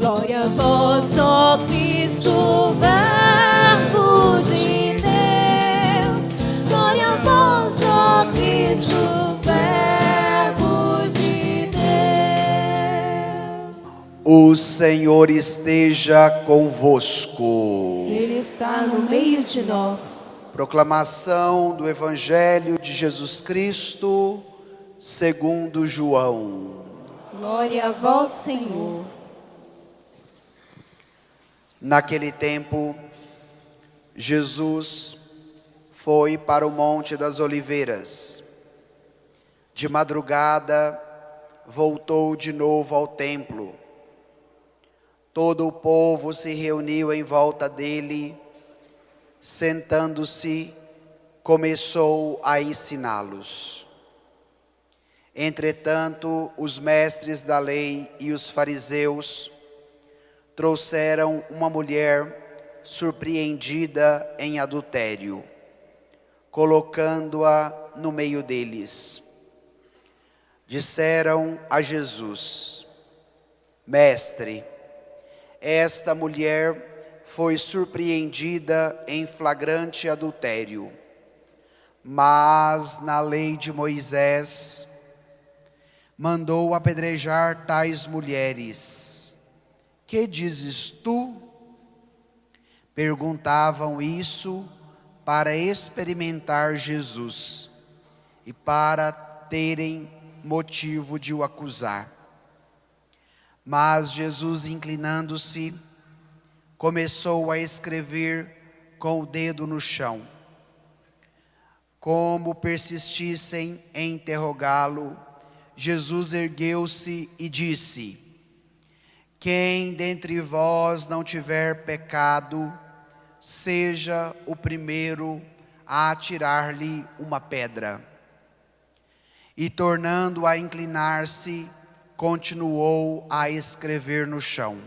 Glória a vós, ó Cristo, Verbo de Deus. Glória a vós, ó Cristo, Verbo de Deus. O Senhor esteja convosco. Ele está no meio de nós. Proclamação do Evangelho de Jesus Cristo, segundo João. Glória a vós, Senhor. Naquele tempo, Jesus foi para o Monte das Oliveiras. De madrugada, voltou de novo ao templo. Todo o povo se reuniu em volta dele. Sentando-se, começou a ensiná-los. Entretanto, os mestres da lei e os fariseus trouxeram uma mulher surpreendida em adultério, colocando-a no meio deles. Disseram a Jesus: Mestre, esta mulher foi surpreendida em flagrante adultério. Mas na lei de Moisés mandou apedrejar tais mulheres. Que dizes tu? Perguntavam isso para experimentar Jesus e para terem motivo de o acusar. Mas Jesus, inclinando-se, começou a escrever com o dedo no chão. Como persistissem em interrogá-lo, Jesus ergueu-se e disse: Quem dentre vós não tiver pecado, seja o primeiro a atirar-lhe uma pedra. E tornando a inclinar-se, continuou a escrever no chão.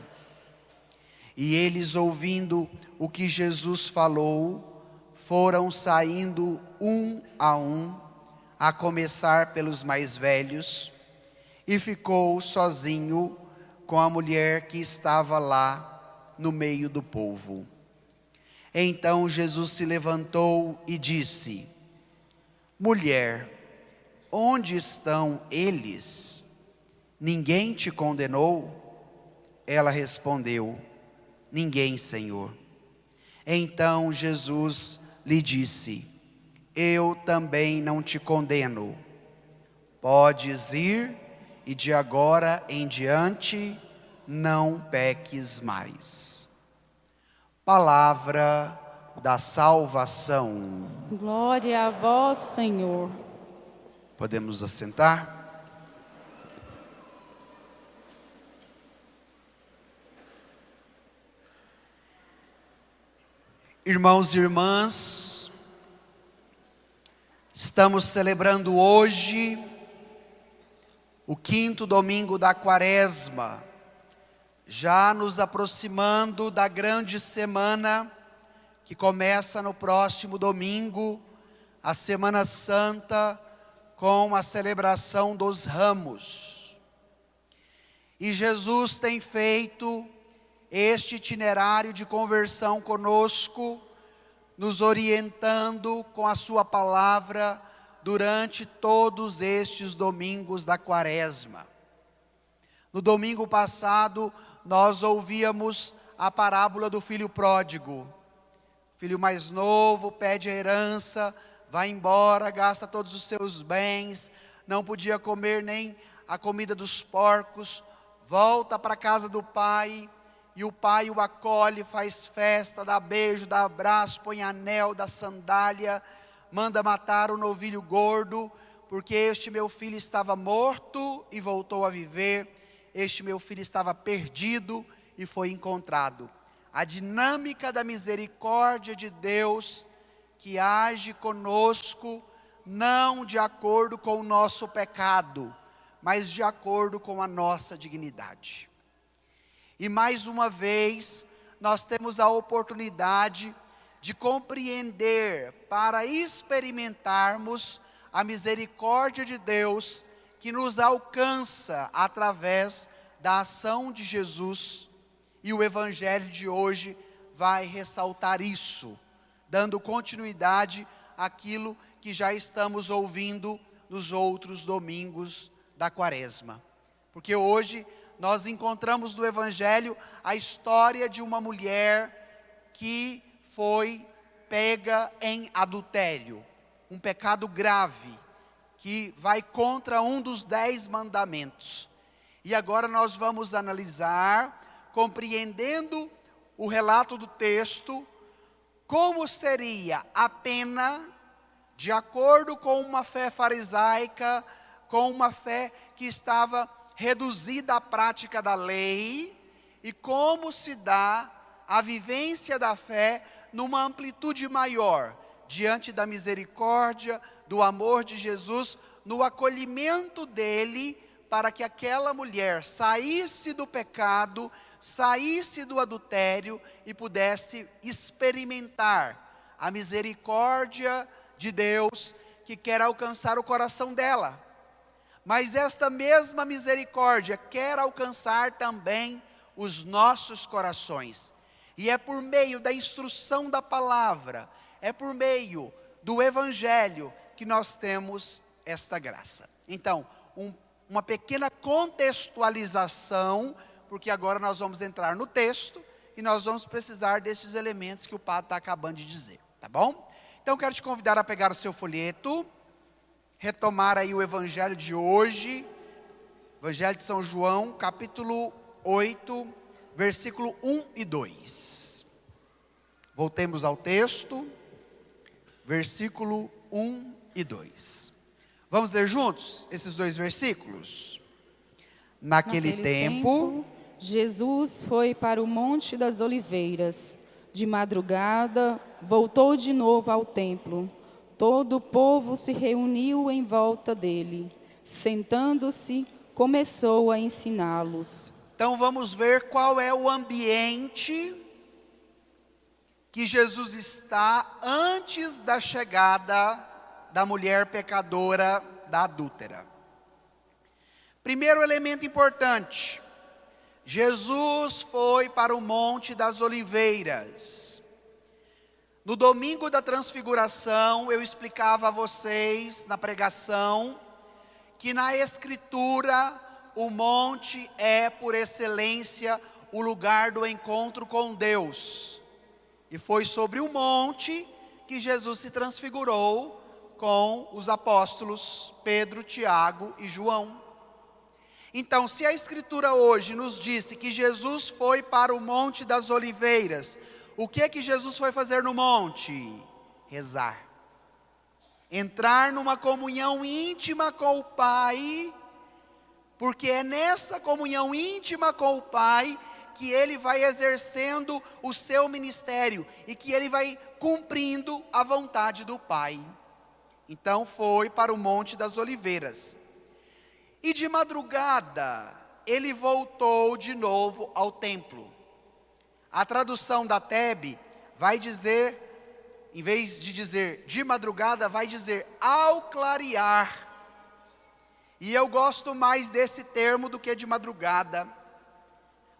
E eles, ouvindo o que Jesus falou, foram saindo um, a começar pelos mais velhos, e ficou sozinho com a mulher que estava lá no meio do povo. Então Jesus se levantou e disse: Mulher, onde estão eles? Ninguém te condenou? Ela respondeu: Ninguém, Senhor. Então Jesus lhe disse: Eu também não te condeno. Podes ir e de agora em diante não peques mais. Palavra da salvação. Glória a vós, Senhor. Podemos assentar? Irmãos e irmãs, estamos celebrando hoje o 5º domingo da Quaresma, já nos aproximando da grande semana que começa no próximo domingo, a Semana Santa, com a celebração dos Ramos. E Jesus tem feito este itinerário de conversão conosco, nos orientando com a sua palavra durante todos estes domingos da Quaresma. No domingo passado, nós ouvíamos a parábola do filho pródigo. O filho mais novo pede a herança, vai embora, gasta todos os seus bens, não podia comer nem a comida dos porcos, volta para a casa do pai. E o pai o acolhe, faz festa, dá beijo, dá abraço, põe anel, dá sandália, manda matar o novilho gordo, porque este meu filho estava morto e voltou a viver, este meu filho estava perdido e foi encontrado. A dinâmica da misericórdia de Deus que age conosco, não de acordo com o nosso pecado, mas de acordo com a nossa dignidade. E mais uma vez, nós temos a oportunidade de compreender, para experimentarmos a misericórdia de Deus, que nos alcança através da ação de Jesus E o evangelho de hoje vai ressaltar isso, dando continuidade àquilo que já estamos ouvindo nos outros domingos da quaresma. Porque hoje nós encontramos no evangelho a história de uma mulher que foi pega em adultério, um pecado grave, que vai contra um dos 10 mandamentos. E agora nós vamos analisar, compreendendo o relato do texto, como seria a pena, de acordo com uma fé farisaica, com uma fé que estava reduzida à prática da lei, e como se dá a vivência da fé numa amplitude maior, diante da misericórdia, do amor de Jesus, no acolhimento dele, para que aquela mulher saísse do pecado, saísse do adultério e pudesse experimentar a misericórdia de Deus, que quer alcançar o coração dela. Mas esta mesma misericórdia quer alcançar também os nossos corações. E é por meio da instrução da palavra, é por meio do evangelho que nós temos esta graça. Então, uma pequena contextualização, porque agora nós vamos entrar no texto e nós vamos precisar desses elementos que o padre está acabando de dizer, tá bom? Então, quero te convidar a pegar o seu folheto, retomar aí o evangelho de hoje, evangelho de São João, capítulo 8, versículo 1 e 2. Voltemos ao texto, versículo 1 e 2. Vamos ler juntos esses dois versículos? Naquele tempo, Jesus foi para o Monte das Oliveiras. De madrugada, voltou de novo ao templo. Todo o povo se reuniu em volta dele. Sentando-se, começou a ensiná-los. Então vamos ver qual é o ambiente que Jesus está antes da chegada da mulher pecadora, da adúltera. Primeiro elemento importante: Jesus foi para o Monte das Oliveiras. No domingo da transfiguração, eu explicava a vocês, na pregação, que na Escritura, o monte é, por excelência, o lugar do encontro com Deus. E foi sobre o monte que Jesus se transfigurou com os apóstolos Pedro, Tiago e João. Então, se a Escritura hoje nos disse que Jesus foi para o Monte das Oliveiras, o que é que Jesus foi fazer no monte? Rezar. Entrar numa comunhão íntima com o Pai, porque é nessa comunhão íntima com o Pai que ele vai exercendo o seu ministério e que ele vai cumprindo a vontade do Pai. Então foi para o Monte das Oliveiras. E de madrugada, ele voltou de novo ao templo. A tradução da TEB vai dizer, em vez de dizer de madrugada, vai dizer ao clarear. E eu gosto mais desse termo do que de madrugada,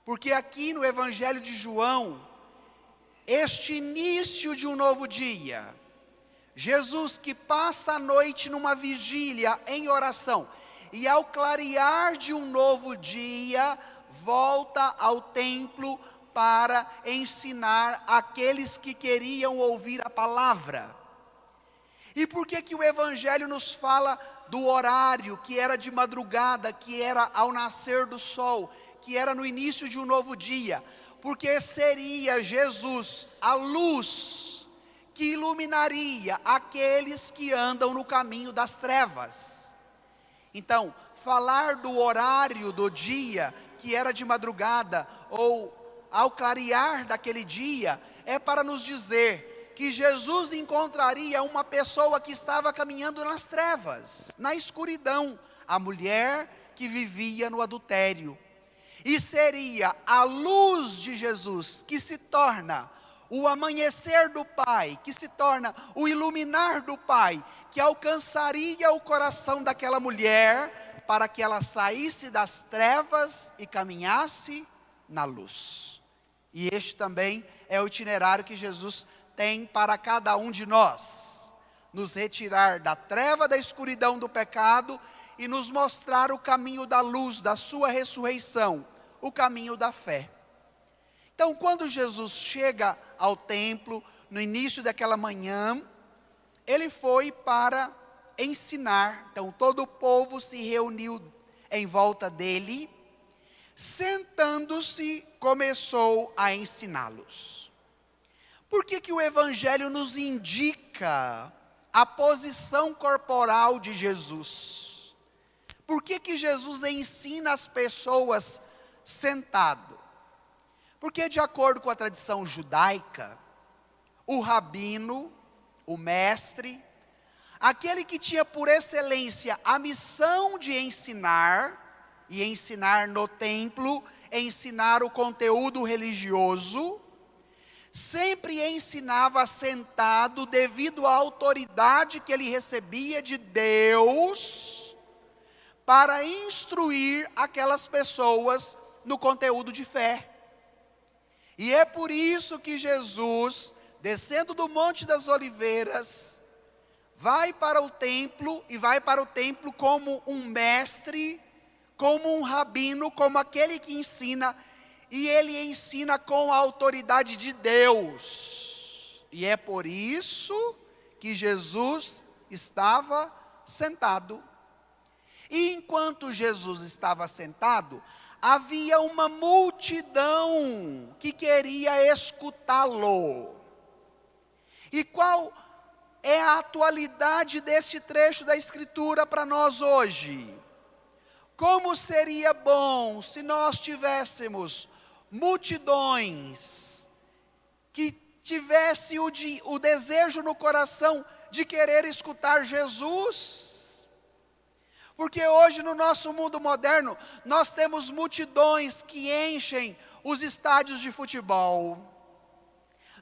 porque aqui no Evangelho de João, este início de um novo dia, Jesus que passa a noite numa vigília em oração, e ao clarear de um novo dia, volta ao templo para ensinar aqueles que queriam ouvir a palavra. E por que que o Evangelho nos fala do horário, que era de madrugada, que era ao nascer do sol, que era no início de um novo dia? Porque seria Jesus a luz que iluminaria aqueles que andam no caminho das trevas. Então, falar do horário do dia, que era de madrugada, ou ao clarear daquele dia, é para nos dizer que Jesus encontraria uma pessoa que estava caminhando nas trevas, na escuridão, a mulher que vivia no adultério. E seria a luz de Jesus que se torna o amanhecer do Pai, que se torna o iluminar do Pai, que alcançaria o coração daquela mulher, para que ela saísse das trevas e caminhasse na luz. E este também é o itinerário que Jesus tem para cada um de nós: nos retirar da treva, da escuridão do pecado e nos mostrar o caminho da luz, da sua ressurreição, o caminho da fé. Então, quando Jesus chega ao templo, no início daquela manhã, ele foi para ensinar. Então, todo o povo se reuniu em volta dele. Sentando-se, começou a ensiná-los. Por que o Evangelho nos indica a posição corporal de Jesus? Por que Jesus ensina as pessoas sentado? Porque, de acordo com a tradição judaica, o rabino, o mestre, aquele que tinha por excelência a missão de ensinar, e ensinar no templo, ensinar o conteúdo religioso, sempre ensinava sentado devido à autoridade que ele recebia de Deus, para instruir aquelas pessoas no conteúdo de fé. E é por isso que Jesus, descendo do Monte das Oliveiras, vai para o templo, e vai para o templo como um mestre, como um rabino, como aquele que ensina, e ele ensina com a autoridade de Deus. E é por isso que Jesus estava sentado. E enquanto Jesus estava sentado, havia uma multidão que queria escutá-lo. E qual é a atualidade deste trecho da Escritura para nós hoje? Como seria bom se nós tivéssemos multidões que tivessem o desejo no coração de querer escutar Jesus. Porque hoje no nosso mundo moderno, nós temos multidões que enchem os estádios de futebol.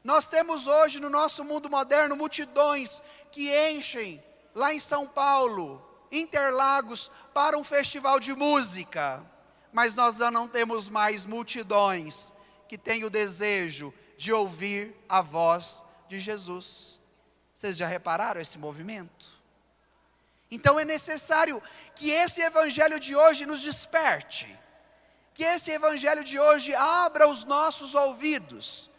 Nós temos hoje no nosso mundo moderno multidões que enchem lá em São Paulo, Interlagos, para um festival de música. Mas nós já não temos mais multidões que têm o desejo de ouvir a voz de Jesus. Vocês já repararam esse movimento? Então é necessário que esse evangelho de hoje nos desperte, que esse evangelho de hoje abra os nossos ouvidos,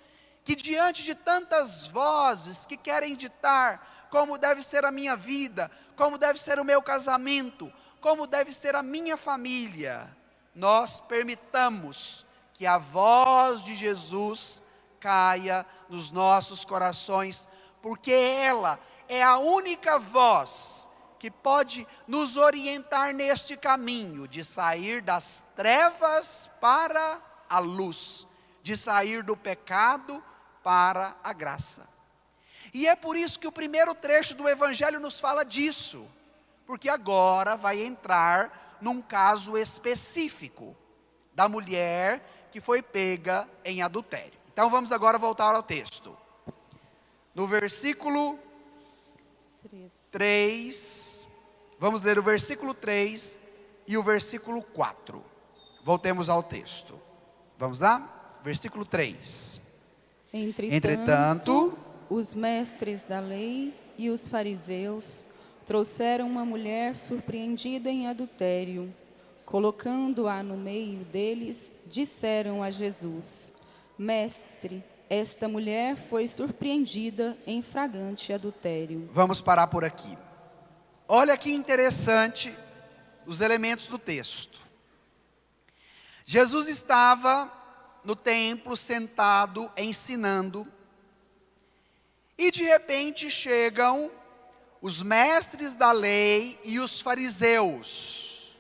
que diante de tantas vozes que querem ditar como deve ser a minha vida, como deve ser o meu casamento, como deve ser a minha família, nós permitamos que a voz de Jesus caia nos nossos corações, porque ela é a única voz que pode nos orientar neste caminho de sair das trevas para a luz, de sair do pecado para a graça. E é por isso que o primeiro trecho do Evangelho nos fala disso, porque agora vai entrar num caso específico da mulher que foi pega em adultério. Então vamos agora voltar ao texto. No versículo 3, vamos ler o versículo 3 e o versículo 4. Voltemos ao texto. Vamos lá? Versículo 3. Entretanto, os mestres da lei e os fariseus trouxeram uma mulher surpreendida em adultério. Colocando-a no meio deles, disseram a Jesus: Mestre, esta mulher foi surpreendida em flagrante adultério. Vamos parar por aqui. Olha que interessante os elementos do texto. Jesus estava no templo, sentado, ensinando, e de repente chegam os mestres da lei e os fariseus.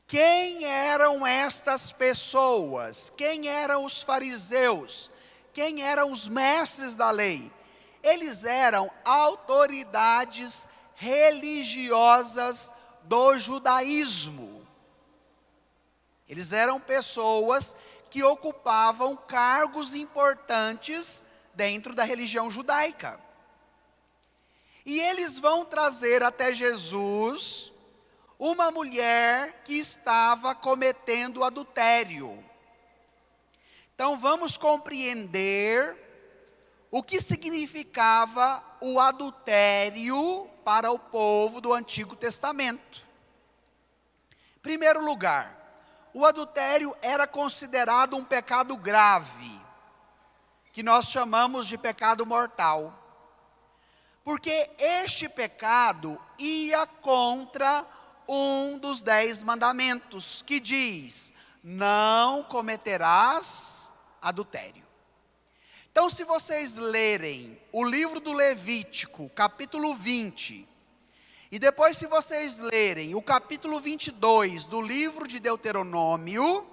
Quem eram estas pessoas? Quem eram os fariseus? Quem eram os mestres da lei? Eles eram autoridades religiosas do judaísmo. Eles eram pessoas que ocupavam cargos importantes dentro da religião judaica. E eles vão trazer até Jesus uma mulher que estava cometendo adultério. Então vamos compreender o que significava o adultério para o povo do Antigo Testamento. Em primeiro lugar, o adultério era considerado um pecado grave, que nós chamamos de pecado mortal. Porque este pecado ia contra um dos 10 mandamentos, que diz: não cometerás adultério. Então, se vocês lerem o livro do Levítico, capítulo 20, e depois se vocês lerem o capítulo 22 do livro de Deuteronômio,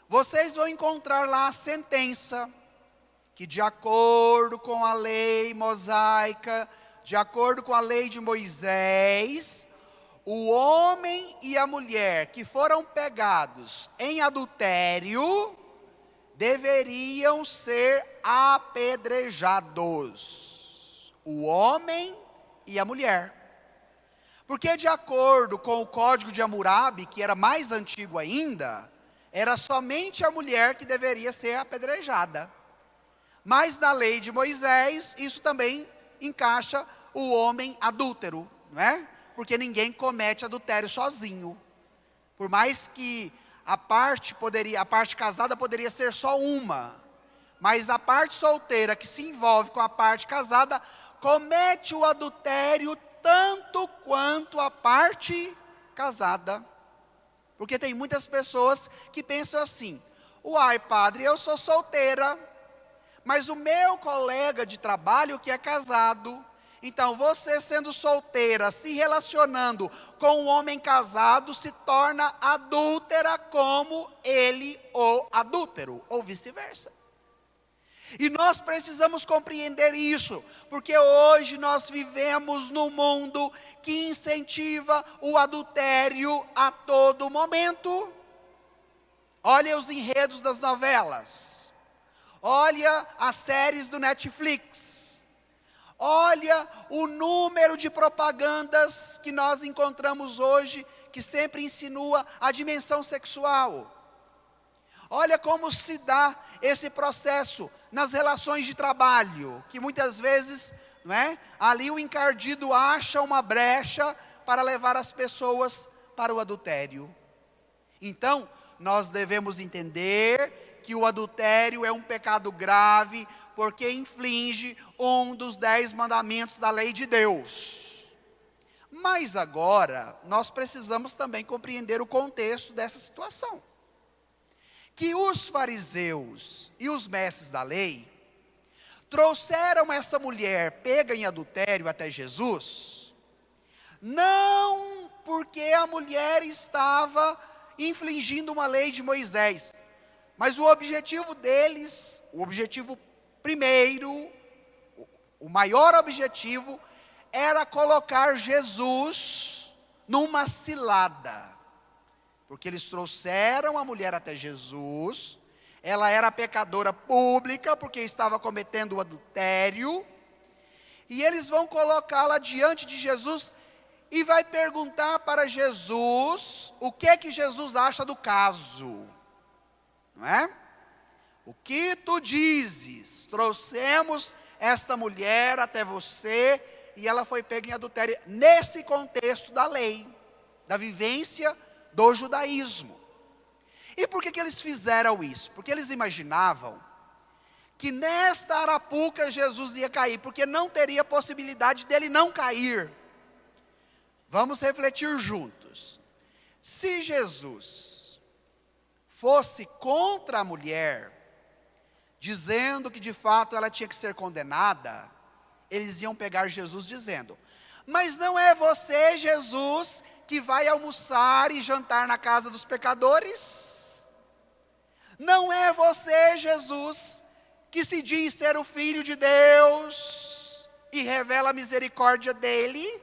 vocês vão encontrar lá a sentença, que de acordo com a lei mosaica, de acordo com a lei de Moisés, o homem e a mulher que foram pegados em adultério deveriam ser apedrejados. O homem e a mulher. Porque de acordo com o código de Hammurabi, que era mais antigo ainda, era somente a mulher que deveria ser apedrejada. Mas na lei de Moisés, isso também encaixa o homem adúltero, não é? Porque ninguém comete adultério sozinho. Por mais que a parte casada poderia ser só uma, mas a parte solteira que se envolve com a parte casada comete o adultério tanto quanto a parte casada. Porque tem muitas pessoas que pensam assim: uai, padre, eu sou solteira, mas o meu colega de trabalho que é casado. Então você, sendo solteira, se relacionando com um homem casado, se torna adúltera como ele o adúltero, ou vice-versa. E nós precisamos compreender isso, porque hoje nós vivemos num mundo que incentiva o adultério a todo momento. Olha os enredos das novelas, olha as séries do Netflix, olha o número de propagandas que nós encontramos hoje, que sempre insinua a dimensão sexual. Olha como se dá esse processo nas relações de trabalho, que muitas vezes, não é? Ali o encardido acha uma brecha para levar as pessoas para o adultério. Então, nós devemos entender que o adultério é um pecado grave, porque infringe um dos 10 mandamentos da lei de Deus. Mas agora, nós precisamos também compreender o contexto dessa situação. Que os fariseus e os mestres da lei trouxeram essa mulher pega em adultério até Jesus, não porque a mulher estava infringindo uma lei de Moisés, mas o objetivo deles, o objetivo primeiro, o maior objetivo, era colocar Jesus numa cilada. Porque eles trouxeram a mulher até Jesus, ela era pecadora pública, porque estava cometendo o adultério, e eles vão colocá-la diante de Jesus, e vai perguntar para Jesus, o que Jesus acha do caso, não é? O que tu dizes? Trouxemos esta mulher até você, e ela foi pega em adultério, nesse contexto da lei, da vivência do judaísmo. E por que eles fizeram isso? Porque eles imaginavam que nesta arapuca Jesus ia cair, porque não teria possibilidade dele não cair. Vamos refletir juntos. Se Jesus fosse contra a mulher, dizendo que de fato ela tinha que ser condenada, eles iam pegar Jesus dizendo: mas não é você, Jesus, que vai almoçar e jantar na casa dos pecadores? Não é você, Jesus, que se diz ser o Filho de Deus e revela a misericórdia dele?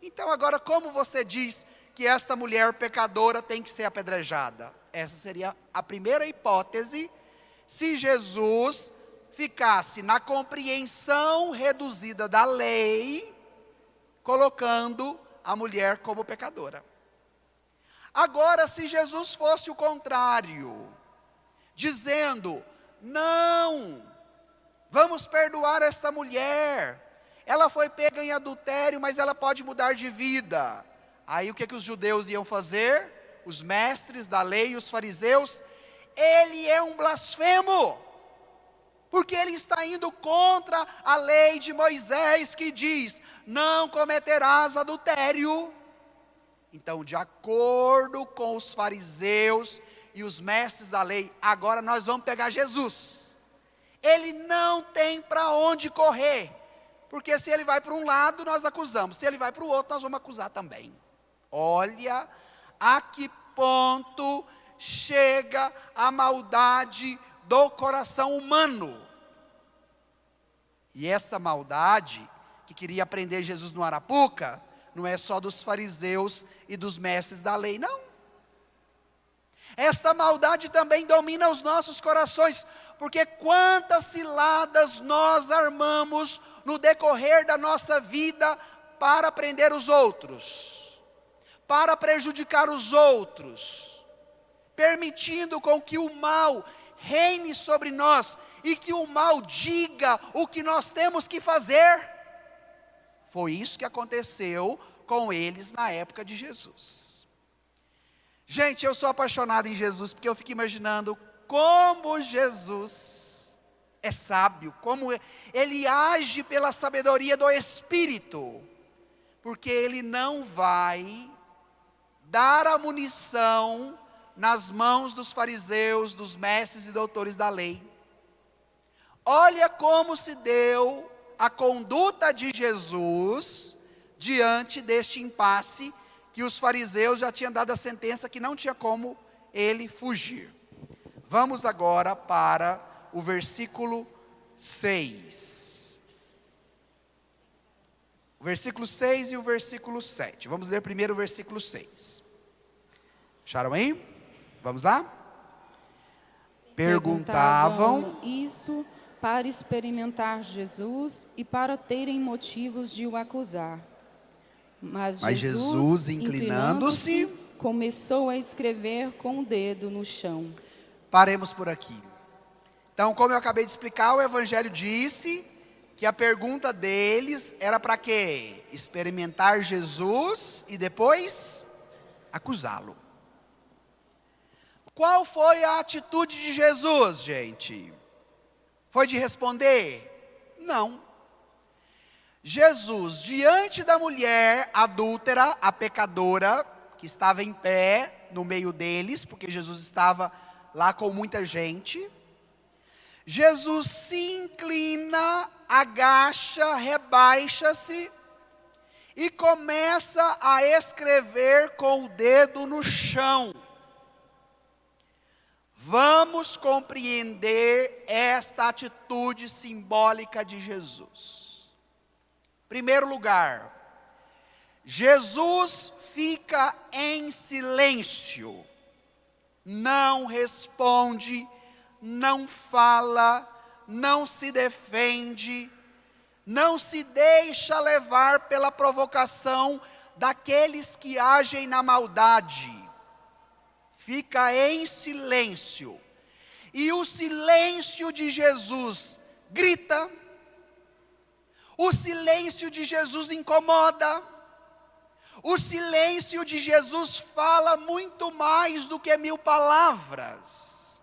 Então agora como você diz que esta mulher pecadora tem que ser apedrejada? Essa seria a primeira hipótese, se Jesus ficasse na compreensão reduzida da lei, colocando a mulher como pecadora. Agora, se Jesus fosse o contrário, dizendo: Não, vamos perdoar esta mulher. Ela foi pega em adultério, mas ela pode mudar de vida. Aí o que os judeus iam fazer? Os mestres da lei, os fariseus, ele é um blasfemo, porque ele está indo contra a lei de Moisés que diz, não cometerás adultério. Então, de acordo com os fariseus e os mestres da lei, agora nós vamos pegar Jesus. Ele não tem para onde correr, porque se ele vai para um lado, nós acusamos, se ele vai para o outro, nós vamos acusar também. Olha a que ponto chega a maldade do coração humano. E esta maldade, que queria prender Jesus no Arapuca, não é só dos fariseus e dos mestres da lei, não. Esta maldade também domina os nossos corações, porque quantas ciladas nós armamos no decorrer da nossa vida para prender os outros, para prejudicar os outros, permitindo com que o mal reine sobre nós e que o mal diga o que nós temos que fazer. Foi isso que aconteceu com eles na época de Jesus. Gente, eu sou apaixonado em Jesus, porque eu fico imaginando como Jesus é sábio, como ele age pela sabedoria do Espírito, porque ele não vai dar a munição nas mãos dos fariseus, dos mestres e doutores da lei. Olha como se deu a conduta de Jesus diante deste impasse, que os fariseus já tinham dado a sentença que não tinha como ele fugir. Vamos agora para o versículo 6. O versículo 6 e o versículo 7. Vamos ler primeiro o versículo 6. Acharam aí? Vamos lá? Perguntavam isso para experimentar Jesus e para terem motivos de o acusar. Mas Jesus, inclinando-se, começou a escrever com o dedo no chão. Paremos por aqui. Então, como eu acabei de explicar, o Evangelho disse que a pergunta deles era para quê? Experimentar Jesus e depois acusá-lo. Qual foi a atitude de Jesus, gente? Foi de responder? Não. Jesus, diante da mulher adúltera, a pecadora, que estava em pé no meio deles, porque Jesus estava lá com muita gente, Jesus se inclina, agacha, rebaixa-se e começa a escrever com o dedo no chão. Vamos compreender esta atitude simbólica de Jesus. Primeiro lugar, Jesus fica em silêncio, não responde, não fala, não se defende, não se deixa levar pela provocação daqueles que agem na maldade. Fica em silêncio. E o silêncio de Jesus grita. O silêncio de Jesus incomoda. O silêncio de Jesus fala muito mais do que 1000 palavras.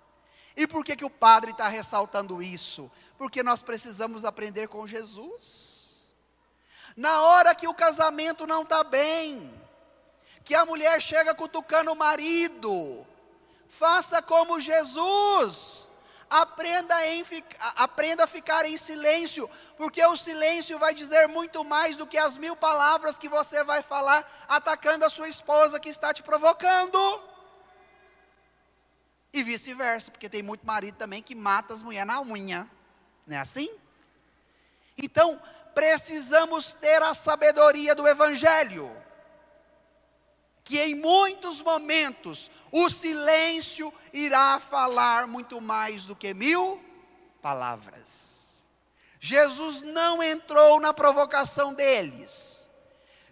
E por que o padre está ressaltando isso? Porque nós precisamos aprender com Jesus. Na hora que o casamento não está bem, que a mulher chega cutucando o marido, faça como Jesus, aprenda a ficar em silêncio, porque o silêncio vai dizer muito mais do que as 1000 palavras que você vai falar, atacando a sua esposa que está te provocando, e vice-versa, porque tem muito marido também que mata as mulheres na unha, não é assim? Então, precisamos ter a sabedoria do Evangelho, que em muitos momentos o silêncio irá falar muito mais do que 1000 palavras. Jesus não entrou na provocação deles.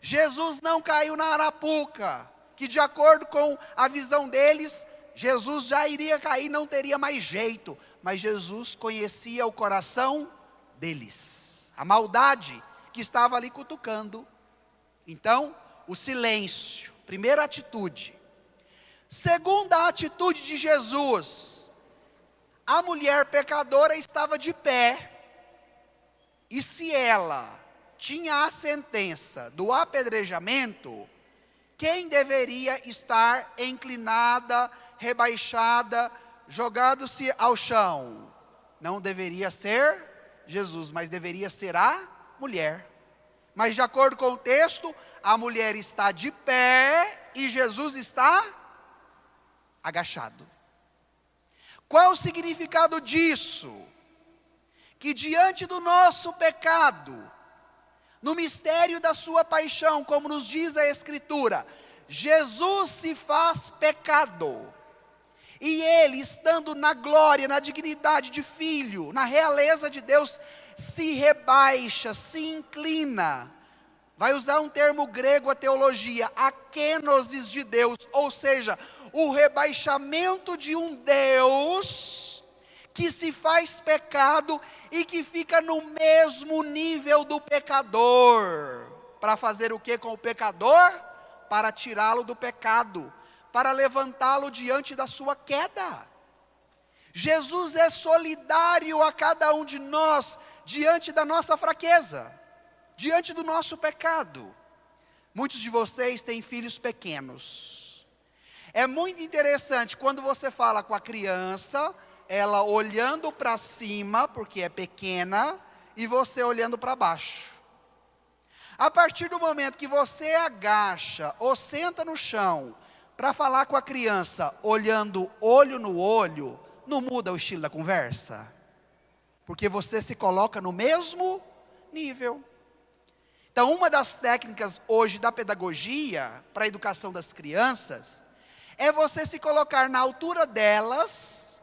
Jesus não caiu na arapuca, que de acordo com a visão deles, Jesus já iria cair, não teria mais jeito. Mas Jesus conhecia o coração deles, a maldade que estava ali cutucando. Então, o silêncio, primeira atitude. Segunda atitude de Jesus, a mulher pecadora estava de pé, e se ela tinha a sentença do apedrejamento, quem deveria estar inclinada, rebaixada, jogado-se ao chão? Não deveria ser Jesus, mas deveria ser a mulher. Mas de acordo com o texto, a mulher está de pé e Jesus está agachado. Qual o significado disso? Que diante do nosso pecado, no mistério da sua paixão, como nos diz a Escritura, Jesus se faz pecado. E ele, estando na glória, na dignidade de filho, na realeza de Deus, se rebaixa, se inclina. Vai usar um termo grego, a teologia, a kenosis de Deus, ou seja, o rebaixamento de um Deus que se faz pecado e que fica no mesmo nível do pecador. Para fazer o que com o pecador? Para tirá-lo do pecado, para levantá-lo diante da sua queda. Jesus é solidário a cada um de nós, diante da nossa fraqueza, diante do nosso pecado. Muitos de vocês têm filhos pequenos. É muito interessante quando você fala com a criança, ela olhando para cima, porque é pequena, e você olhando para baixo. A partir do momento que você agacha ou senta no chão para falar com a criança, olhando olho no olho, não muda o estilo da conversa? Porque você se coloca no mesmo nível. Então, uma das técnicas hoje da pedagogia para a educação das crianças é você se colocar na altura delas,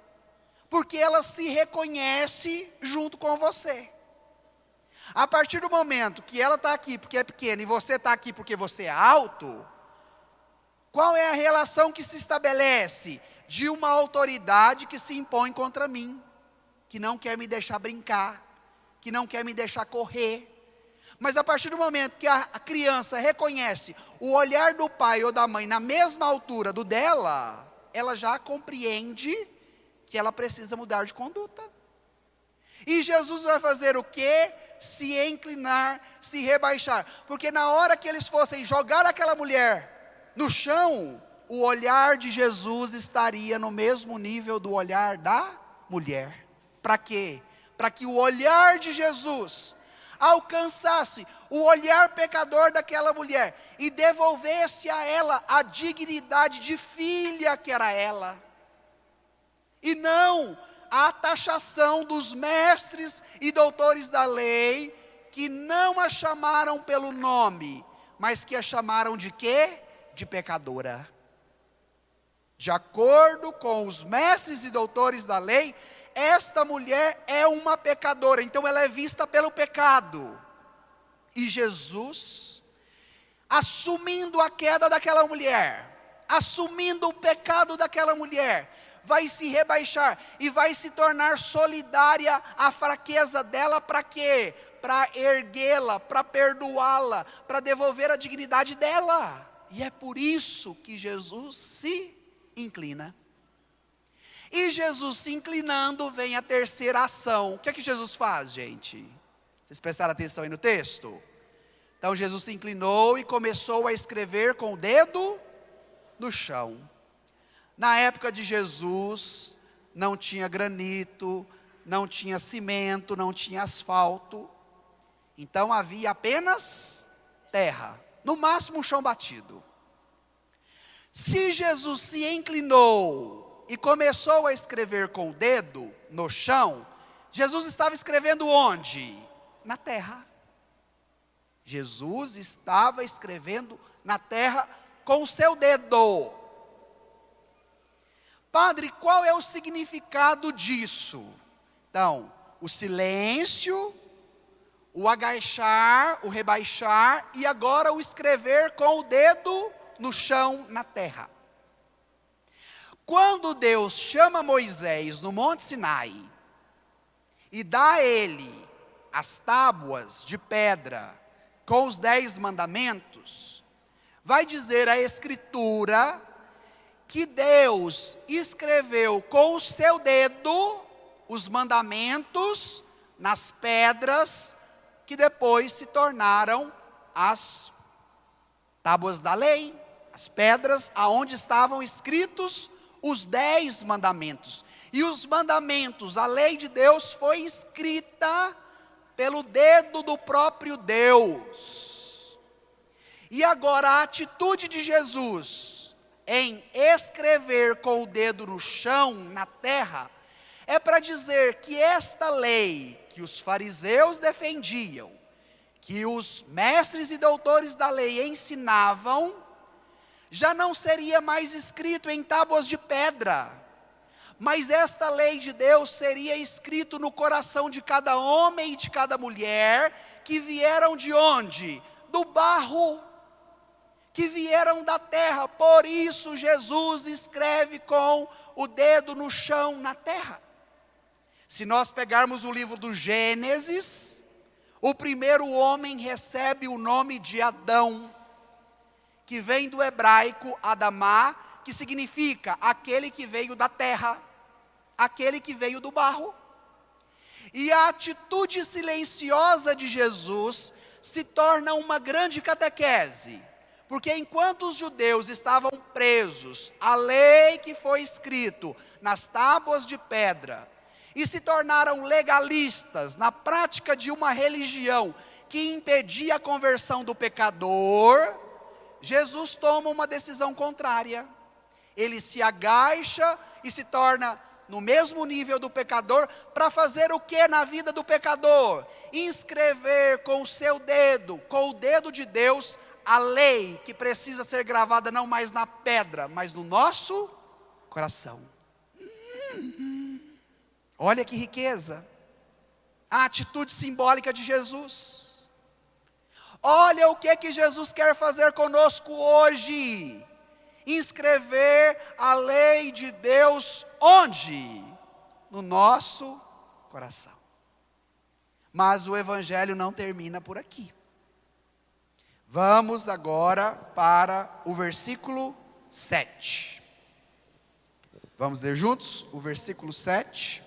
porque elas se reconhecem junto com você. A partir do momento que ela está aqui porque é pequena e você está aqui porque você é alto, qual é a relação que se estabelece? De uma autoridade que se impõe contra mim, que não quer me deixar brincar, que não quer me deixar correr. Mas a partir do momento que a criança reconhece o olhar do pai ou da mãe na mesma altura do dela, ela já compreende que ela precisa mudar de conduta. E Jesus vai fazer o quê? Se inclinar, se rebaixar. Porque na hora que eles fossem jogar aquela mulher no chão, o olhar de Jesus estaria no mesmo nível do olhar da mulher. Para quê? Para que o olhar de Jesus alcançasse o olhar pecador daquela mulher e devolvesse a ela a dignidade de filha que era ela. E não a taxação dos mestres e doutores da lei, que não a chamaram pelo nome, mas que a chamaram de quê? De pecadora. De acordo com os mestres e doutores da lei, esta mulher é uma pecadora, então ela é vista pelo pecado. E Jesus, assumindo a queda daquela mulher, assumindo o pecado daquela mulher, vai se rebaixar e vai se tornar solidária à fraqueza dela. Para quê? Para erguê-la, para perdoá-la, para devolver a dignidade dela. E é por isso que Jesus se inclina. E Jesus se inclinando, vem a terceira ação. O que é que Jesus faz, gente? Vocês prestaram atenção aí no texto? Então Jesus se inclinou e começou a escrever com o dedo no chão. Na época de Jesus, não tinha granito, não tinha cimento, não tinha asfalto. Então havia apenas terra, no máximo um chão batido. Se Jesus se inclinou e começou a escrever com o dedo no chão, Jesus estava escrevendo onde? Na terra. Jesus estava escrevendo na terra com o seu dedo. Padre, qual é o significado disso? Então, o silêncio, o agachar, o rebaixar e agora o escrever com o dedo no chão, na terra. quando Deus chama Moisés no Monte Sinai e dá a ele as tábuas de pedra com os 10 mandamentos, vai dizer a Escritura que Deus escreveu com o seu dedo os mandamentos nas pedras que depois se tornaram as tábuas da lei, as pedras aonde estavam escritos os 10 mandamentos. E os mandamentos, a lei de Deus foi escrita pelo dedo do próprio Deus. E agora a atitude de Jesus em escrever com o dedo no chão, na terra, é para dizer que esta lei que os fariseus defendiam, que os mestres e doutores da lei ensinavam, já não seria mais escrito em tábuas de pedra, mas esta lei de Deus seria escrito no coração de cada homem e de cada mulher, que vieram de onde? Do barro, que vieram da terra. Por isso Jesus escreve com o dedo no chão, na terra. Se nós pegarmos o livro do Gênesis, o primeiro homem recebe o nome de Adão, que vem do hebraico Adamá, que significa aquele que veio da terra, aquele que veio do barro. E a atitude silenciosa de Jesus se torna uma grande catequese, porque enquanto os judeus estavam presos à lei que foi escrito nas tábuas de pedra, e se tornaram legalistas na prática de uma religião que impedia a conversão do pecador, Jesus toma uma decisão contrária. Ele se agacha e se torna no mesmo nível do pecador, para fazer o que na vida do pecador? Inscrever com o seu dedo, com o dedo de Deus, a lei que precisa ser gravada não mais na pedra, mas no nosso coração. Olha que riqueza, a atitude simbólica de Jesus. Olha o que Jesus quer fazer conosco hoje. Inscrever a lei de Deus onde? No nosso coração. Mas o Evangelho não termina por aqui. Vamos agora para o versículo 7. Vamos ler juntos o versículo 7.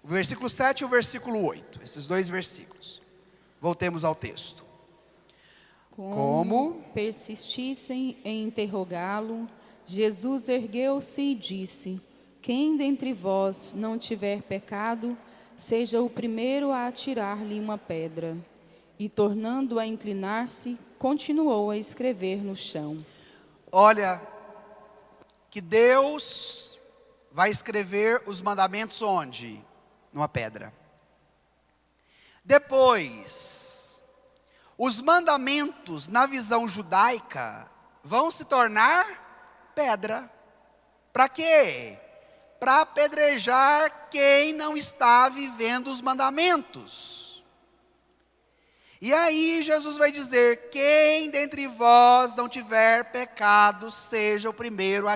O versículo 7 e o versículo 8. Esses dois versículos. Voltemos ao texto. Como persistissem em interrogá-lo, Jesus ergueu-se e disse: quem dentre vós não tiver pecado, seja o primeiro a atirar-lhe uma pedra. E tornando a inclinar-se, continuou a escrever no chão. Olha, que Deus vai escrever os mandamentos onde? Numa pedra. Depois, os mandamentos na visão judaica vão se tornar pedra. Para quê? Para apedrejar quem não está vivendo os mandamentos. E aí Jesus vai dizer: quem dentre vós não tiver pecado, seja o primeiro a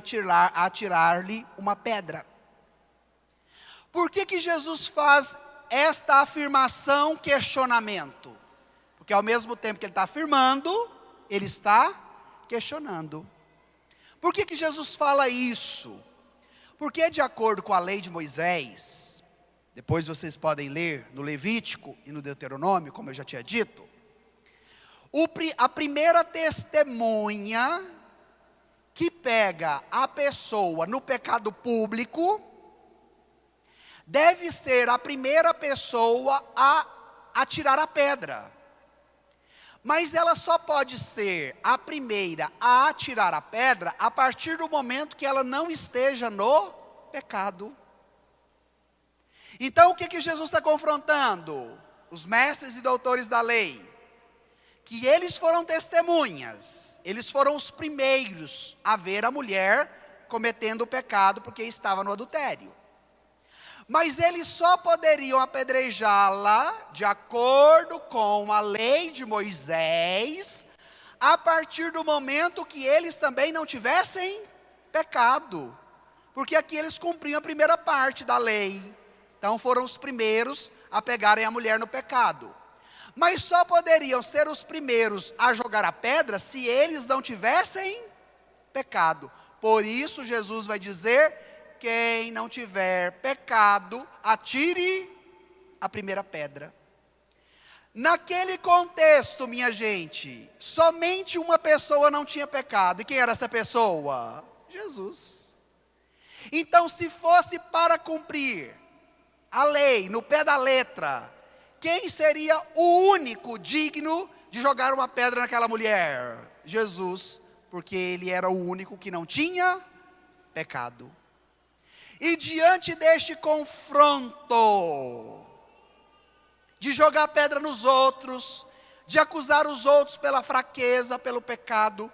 atirar-lhe uma pedra. Por que Jesus faz esta afirmação, questionamento? Porque ao mesmo tempo que ele está afirmando, ele está questionando. Por que Jesus fala isso? Porque de acordo com a lei de Moisés, depois vocês podem ler no Levítico e no Deuteronômio, como eu já tinha dito, a primeira testemunha que pega a pessoa no pecado público, deve ser a primeira pessoa a atirar a pedra. Mas ela só pode ser a primeira a atirar a pedra a partir do momento que ela não esteja no pecado. Então o que Jesus está confrontando? Os mestres e doutores da lei. Que eles foram testemunhas, eles foram os primeiros a ver a mulher cometendo o pecado porque estava no adultério. Mas eles só poderiam apedrejá-la, de acordo com a lei de Moisés, a partir do momento que eles também não tivessem pecado. porque aqui eles cumpriam a primeira parte da lei. Então foram os primeiros a pegarem a mulher no pecado. Mas só poderiam ser os primeiros a jogar a pedra se eles não tivessem pecado. Por isso Jesus vai dizer: quem não tiver pecado, atire a primeira pedra. Naquele contexto, minha gente, somente uma pessoa não tinha pecado. E quem era essa pessoa? Jesus. Então, se fosse para cumprir a lei no pé da letra, quem seria o único digno de jogar uma pedra naquela mulher? Jesus, porque ele era o único que não tinha pecado. E diante deste confronto, de jogar pedra nos outros, de acusar os outros pela fraqueza, pelo pecado,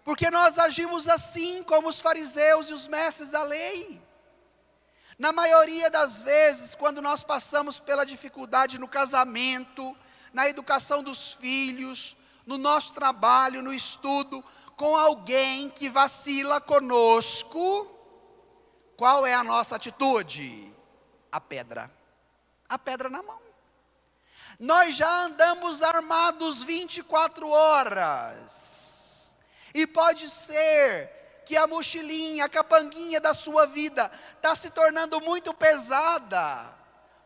porque nós agimos assim como os fariseus e os mestres da lei. Na maioria das vezes, quando nós passamos pela dificuldade no casamento, na educação dos filhos, no nosso trabalho, no estudo, com alguém que vacila conosco, qual é a nossa atitude? A pedra na mão. Nós já andamos armados 24 horas, e pode ser que a mochilinha, a capanguinha da sua vida está se tornando muito pesada,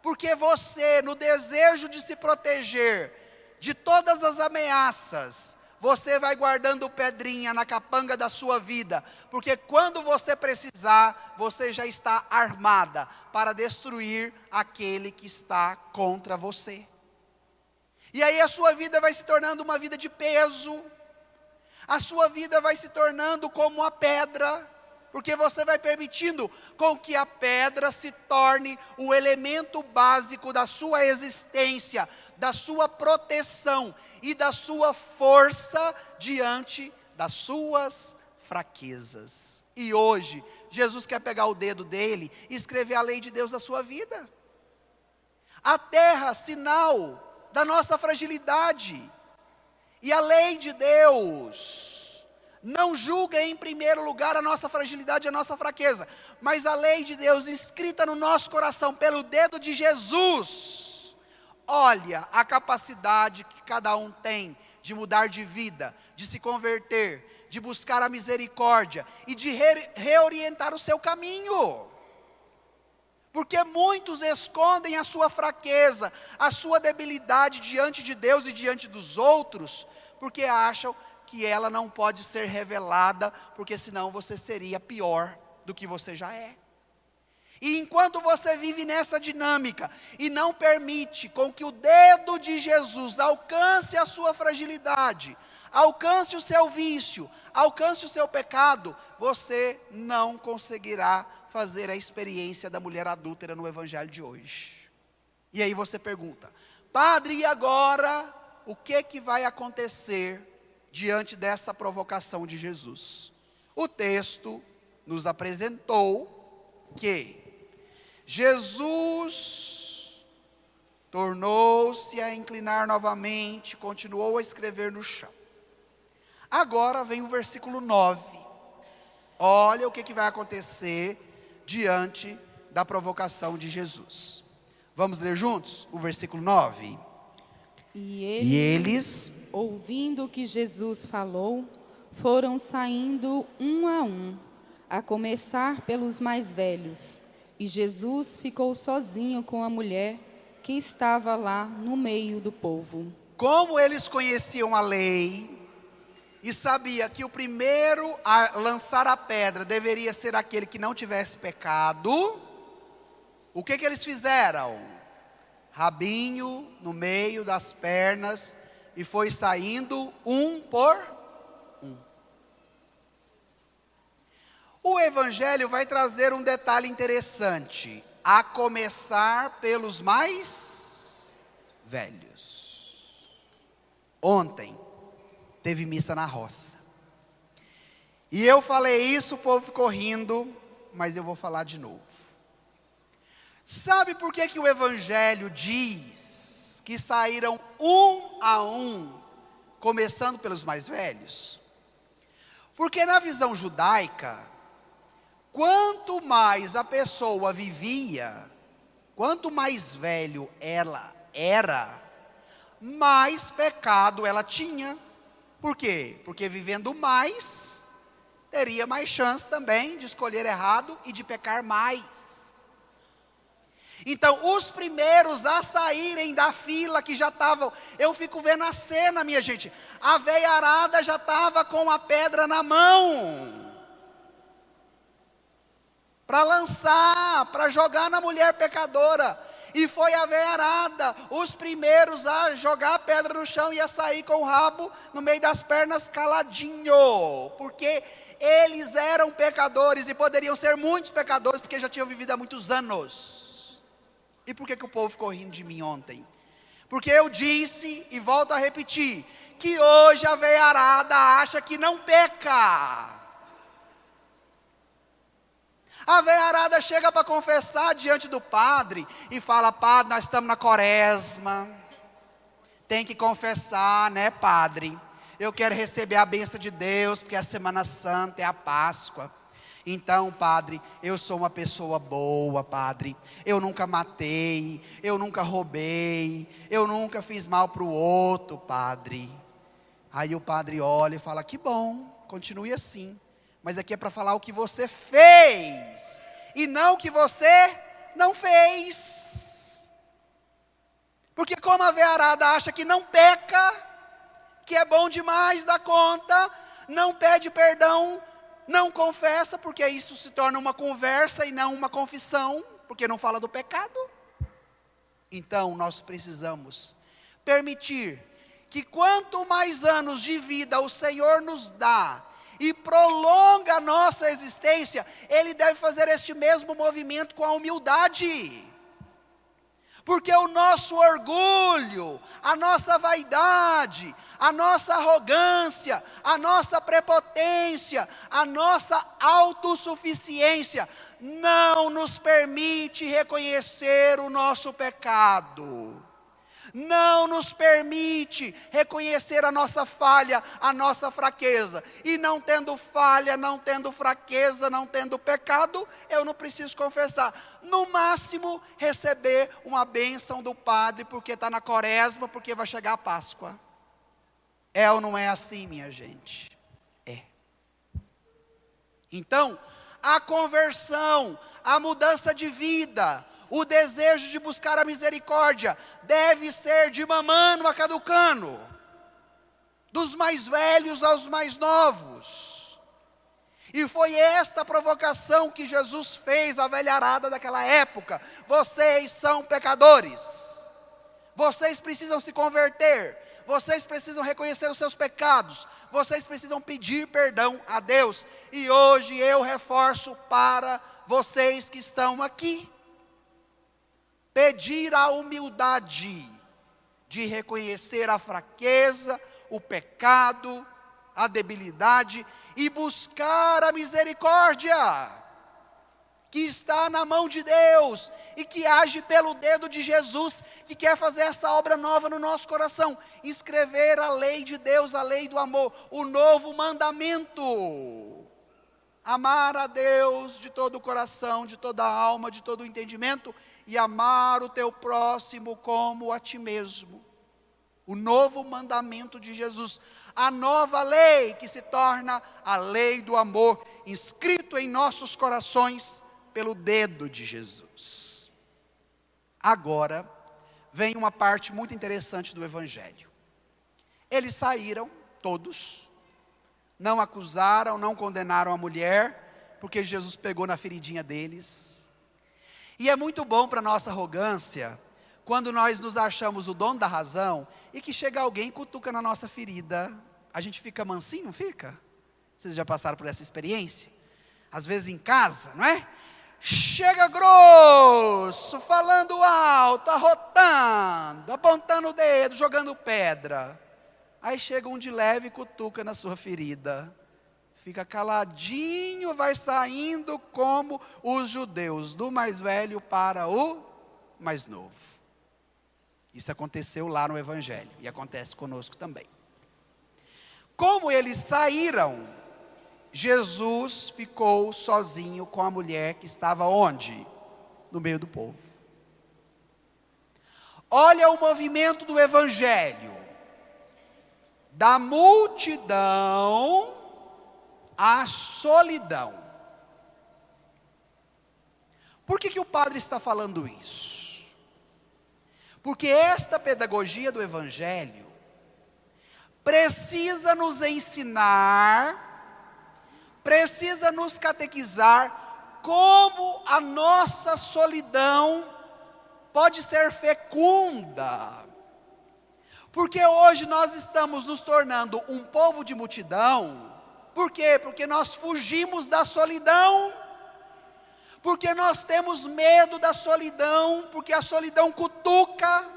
porque você, no desejo de se proteger de todas as ameaças, você vai guardando pedrinha na capanga da sua vida, porque quando você precisar, você já está armada para destruir aquele que está contra você. E aí a sua vida vai se tornando uma vida de peso, a sua vida vai se tornando como a pedra, porque você vai permitindo com que a pedra se torne o elemento básico da sua existência, da sua proteção e da sua força diante das suas fraquezas. E hoje, Jesus quer pegar o dedo dele e escrever a lei de Deus na sua vida. A terra, sinal da nossa fragilidade. E a lei de Deus não julga em primeiro lugar a nossa fragilidade e a nossa fraqueza, mas a lei de Deus escrita no nosso coração pelo dedo de Jesus, olha a capacidade que cada um tem de mudar de vida, de se converter, de buscar a misericórdia e de reorientar o seu caminho. Porque muitos escondem a sua fraqueza, a sua debilidade diante de Deus e diante dos outros, porque acham que ela não pode ser revelada, porque senão você seria pior do que você já é. E enquanto você vive nessa dinâmica e não permite com que o dedo de Jesus alcance a sua fragilidade, alcance o seu vício, alcance o seu pecado, você não conseguirá fazer a experiência da mulher adúltera no evangelho de hoje. E aí você pergunta: padre, e agora o que vai acontecer diante dessa provocação de Jesus? O texto nos apresentou que Jesus tornou-se a inclinar novamente, continuou a escrever no chão. Agora vem o versículo 9. Olha o que vai acontecer diante da provocação de Jesus. Vamos ler juntos o versículo 9? E eles, ouvindo o que Jesus falou, foram saindo um, a começar pelos mais velhos. E Jesus ficou sozinho com a mulher que estava lá no meio do povo. Como eles conheciam a lei e sabia que o primeiro a lançar a pedra deveria ser aquele que não tivesse pecado, o que eles fizeram? Rabinho no meio das pernas, e foi saindo um por um. O evangelho vai trazer um detalhe interessante, a começar pelos mais velhos. Ontem teve missa na roça, e eu falei isso, o povo ficou rindo, mas eu vou falar de novo. Sabe por que o evangelho diz que saíram um a um, começando pelos mais velhos? Porque na visão judaica, quanto mais a pessoa vivia, quanto mais velho ela era, mais pecado ela tinha. Por quê? Porque vivendo mais, teria mais chance também de escolher errado e de pecar mais. Então, os primeiros a saírem da fila que já estavam, eu fico vendo a cena, minha gente, a veiarada já estava com a pedra na mão, para lançar, para jogar na mulher pecadora, e foi a veiarada, os primeiros a jogar a pedra no chão e a sair com o rabo no meio das pernas caladinho, porque eles eram pecadores e poderiam ser muitos pecadores, porque já tinham vivido há muitos anos. E por que o povo ficou rindo de mim ontem? Porque eu disse, e volto a repetir, que hoje a veiarada acha que não peca. A veiarada chega para confessar diante do padre e fala: padre, nós estamos na quaresma, tem que confessar, né, padre? Eu quero receber a bênção de Deus, porque é a Semana Santa, é a Páscoa. Então, padre, eu sou uma pessoa boa, padre. Eu nunca matei, eu nunca roubei, eu nunca fiz mal para o outro, padre. Aí o padre olha e fala: que bom, continue assim. Mas aqui é para falar o que você fez, e não o que você não fez. Porque como a veiarada acha que não peca, que é bom demais da conta, não pede perdão, não confessa, porque isso se torna uma conversa e não uma confissão, porque não fala do pecado. Então nós precisamos permitir que quanto mais anos de vida o Senhor nos dá, e prolonga a nossa existência, Ele deve fazer este mesmo movimento com a humildade. Porque o nosso orgulho, a nossa vaidade, a nossa arrogância, a nossa prepotência, a nossa autossuficiência, não nos permite reconhecer o nosso pecado. Não nos permite reconhecer a nossa falha, a nossa fraqueza. E não tendo falha, não tendo fraqueza, não tendo pecado, eu não preciso confessar. No máximo, receber uma bênção do padre, porque está na quaresma, porque vai chegar a Páscoa. É ou não é assim, minha gente? É. Então, a conversão, a mudança de vida, o desejo de buscar a misericórdia deve ser de mamano a caducano, dos mais velhos aos mais novos. E foi esta provocação que Jesus fez à velharada daquela época: vocês são pecadores, vocês precisam se converter, vocês precisam reconhecer os seus pecados, vocês precisam pedir perdão a Deus. E hoje eu reforço para vocês que estão aqui, pedir a humildade de reconhecer a fraqueza, o pecado, a debilidade e buscar a misericórdia que está na mão de Deus e que age pelo dedo de Jesus, que quer fazer essa obra nova no nosso coração, escrever a lei de Deus, a lei do amor, o novo mandamento: amar a Deus de todo o coração, de toda a alma, de todo o entendimento, e amar o teu próximo como a ti mesmo. O novo mandamento de Jesus, a nova lei que se torna a lei do amor, inscrito em nossos corações pelo dedo de Jesus. Agora vem uma parte muito interessante do Evangelho. Eles saíram, todos, não acusaram, não condenaram a mulher, porque Jesus pegou na feridinha deles. E é muito bom para a nossa arrogância, quando nós nos achamos o dono da razão, e que chega alguém e cutuca na nossa ferida, a gente fica mansinho, não fica? Vocês já passaram por essa experiência? Às vezes em casa, não é? Chega grosso, falando alto, arrotando, apontando o dedo, jogando pedra. Aí chega um de leve e cutuca na sua ferida. Fica caladinho, vai saindo como os judeus, do mais velho para o mais novo. Isso aconteceu lá no Evangelho, e acontece conosco também. Como eles saíram, Jesus ficou sozinho com a mulher que estava onde? No meio do povo. Olha o movimento do evangelho. Da multidão à solidão. Por que o padre está falando isso? Porque esta pedagogia do evangelho precisa nos ensinar, precisa nos catequizar como a nossa solidão pode ser fecunda. Porque hoje nós estamos nos tornando um povo de multidão. Por quê? Porque nós fugimos da solidão. Porque nós temos medo da solidão, porque a solidão cutuca,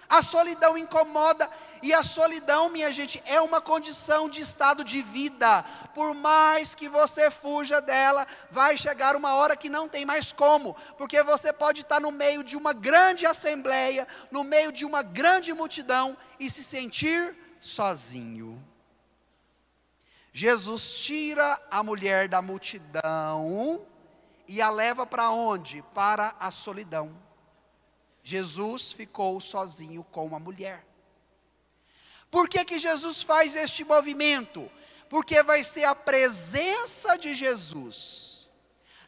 a solidão incomoda, e a solidão, minha gente, é uma condição de estado de vida. Por mais que você fuja dela, vai chegar uma hora que não tem mais como, porque você pode estar no meio de uma grande assembleia, no meio de uma grande multidão, e se sentir sozinho. Jesus tira a mulher da multidão, e a leva para onde? Para a solidão. Jesus ficou sozinho com uma mulher. Por que Jesus faz este movimento? Porque vai ser a presença de Jesus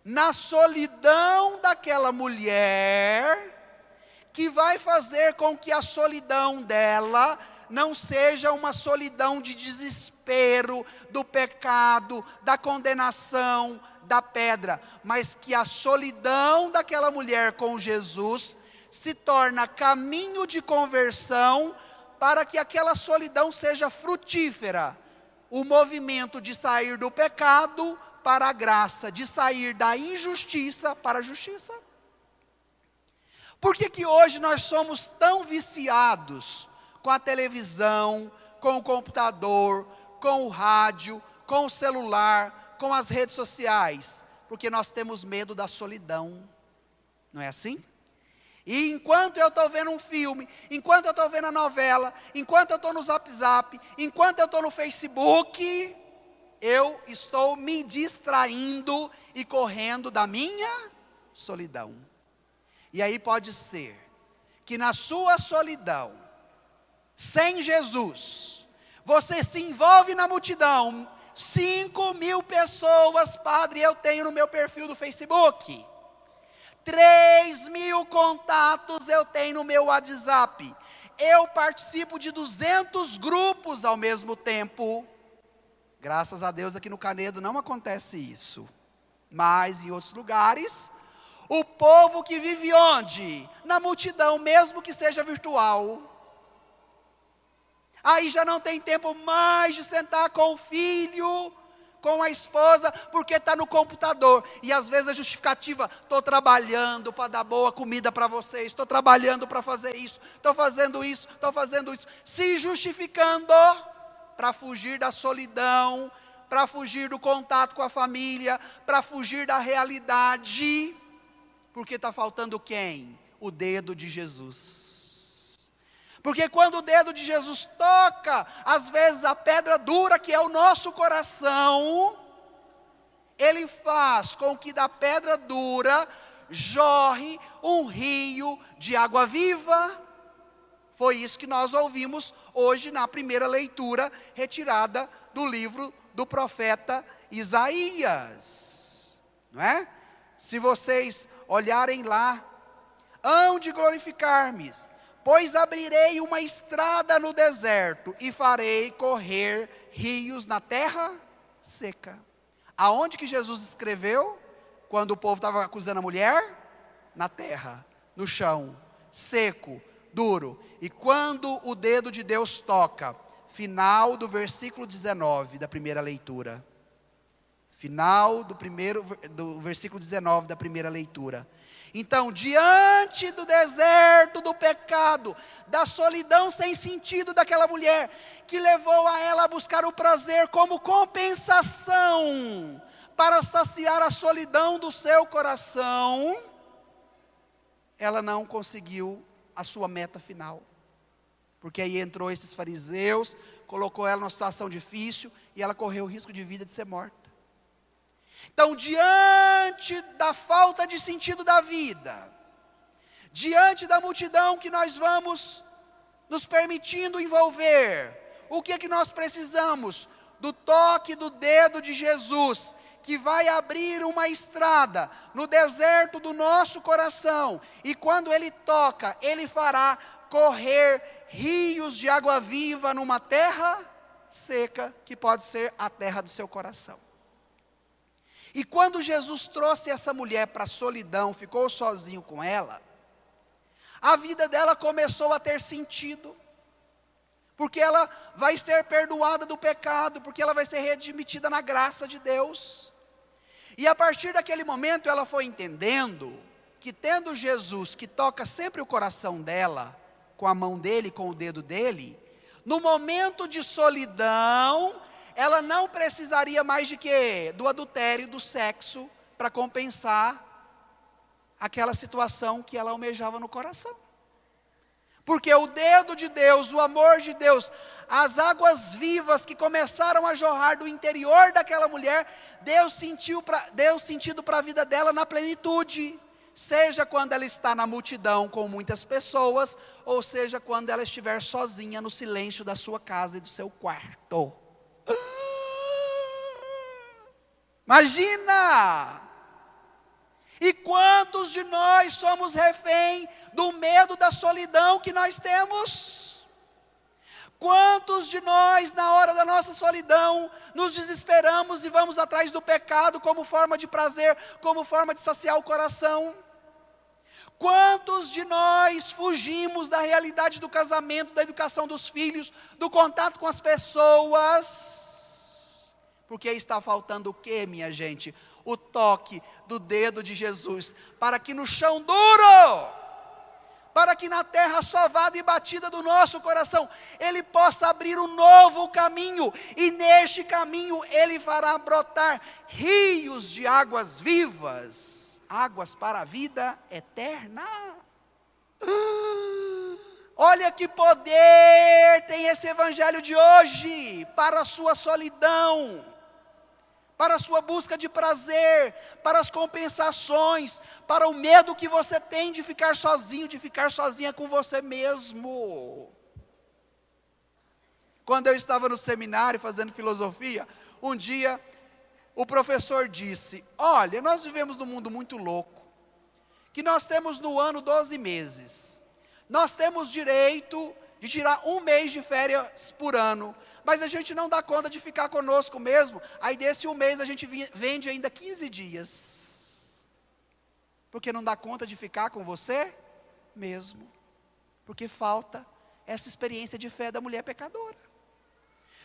na solidão daquela mulher que vai fazer com que a solidão dela não seja uma solidão de desespero, do pecado, da condenação, da pedra, mas que a solidão daquela mulher com Jesus se torna caminho de conversão, para que aquela solidão seja frutífera. O movimento de sair do pecado para a graça, de sair da injustiça para a justiça. Por que hoje nós somos tão viciados com a televisão, com o computador, com o rádio, com o celular, com as redes sociais? Porque nós temos medo da solidão, não é assim? E enquanto eu estou vendo um filme, enquanto eu estou vendo a novela, enquanto eu estou no Zap Zap, enquanto eu estou no Facebook, eu estou me distraindo e correndo da minha solidão. E aí pode ser que na sua solidão, sem Jesus, você se envolve na multidão. 5.000 pessoas, padre, eu tenho no meu perfil do Facebook. 3.000 contatos eu tenho no meu WhatsApp. Eu participo de 200 grupos ao mesmo tempo. Graças a Deus aqui no Canedo não acontece isso. Mas em outros lugares, o povo que vive onde? Na multidão, mesmo que seja virtual. Aí já não tem tempo mais de sentar com o filho, com a esposa, porque está no computador. E às vezes a justificativa: estou trabalhando para dar boa comida para vocês, estou trabalhando para fazer isso, estou fazendo isso, se justificando para fugir da solidão, para fugir do contato com a família, para fugir da realidade, porque está faltando quem? O dedo de Jesus. Porque quando o dedo de Jesus toca, às vezes a pedra dura que é o nosso coração, Ele faz com que da pedra dura jorre um rio de água viva. Foi isso que nós ouvimos hoje na primeira leitura, retirada do livro do profeta Isaías. Não é? Se vocês olharem lá: hão de glorificar-me, pois abrirei uma estrada no deserto e farei correr rios na terra seca. Aonde que Jesus escreveu? Quando o povo estava acusando a mulher? Na terra, no chão, seco, duro. E quando o dedo de Deus toca? Final do versículo 19 da primeira leitura. Final do versículo 19 da primeira leitura. Então, diante do deserto do pecado, da solidão sem sentido daquela mulher, que levou a ela a buscar o prazer como compensação, para saciar a solidão do seu coração, ela não conseguiu a sua meta final. Porque aí entrou esses fariseus, colocou ela numa situação difícil e ela correu o risco de vida de ser morta. Então, diante da falta de sentido da vida, diante da multidão que nós vamos nos permitindo envolver, o que é que nós precisamos? Do toque do dedo de Jesus, que vai abrir uma estrada no deserto do nosso coração, e quando Ele toca, Ele fará correr rios de água viva numa terra seca, que pode ser a terra do seu coração. E quando Jesus trouxe essa mulher para a solidão, ficou sozinho com ela, a vida dela começou a ter sentido, porque ela vai ser perdoada do pecado, porque ela vai ser redimida na graça de Deus. E a partir daquele momento ela foi entendendo que, tendo Jesus que toca sempre o coração dela, com a mão dele, com o dedo dele, no momento de solidão, ela não precisaria mais de quê? Do adultério, do sexo, para compensar aquela situação que ela almejava no coração. Porque o dedo de Deus, o amor de Deus, as águas vivas que começaram a jorrar do interior daquela mulher, deu sentido para a vida dela na plenitude. Seja quando ela está na multidão com muitas pessoas, ou seja quando ela estiver sozinha no silêncio da sua casa e do seu quarto. Imagina! E quantos de nós somos refém do medo da solidão que nós temos? Quantos de nós, na hora da nossa solidão, nos desesperamos e vamos atrás do pecado como forma de prazer, como forma de saciar o coração? Quantos de nós fugimos da realidade do casamento, da educação dos filhos, do contato com as pessoas? Porque está faltando o quê, minha gente? O toque do dedo de Jesus, para que no chão duro, para que na terra sovada e batida do nosso coração, Ele possa abrir um novo caminho, e neste caminho Ele fará brotar rios de águas vivas, águas para a vida eterna. Olha que poder tem esse evangelho de hoje, para a sua solidão, para a sua busca de prazer, para as compensações, para o medo que você tem de ficar sozinho, de ficar sozinha com você mesmo. Quando eu estava no seminário fazendo filosofia, um dia o professor disse: olha, nós vivemos num mundo muito louco, que nós temos no ano 12 meses, nós temos direito de tirar um mês de férias por ano, mas a gente não dá conta de ficar conosco mesmo, aí desse um mês a gente vende ainda 15 dias, porque não dá conta de ficar com você mesmo, porque falta essa experiência de fé da mulher pecadora.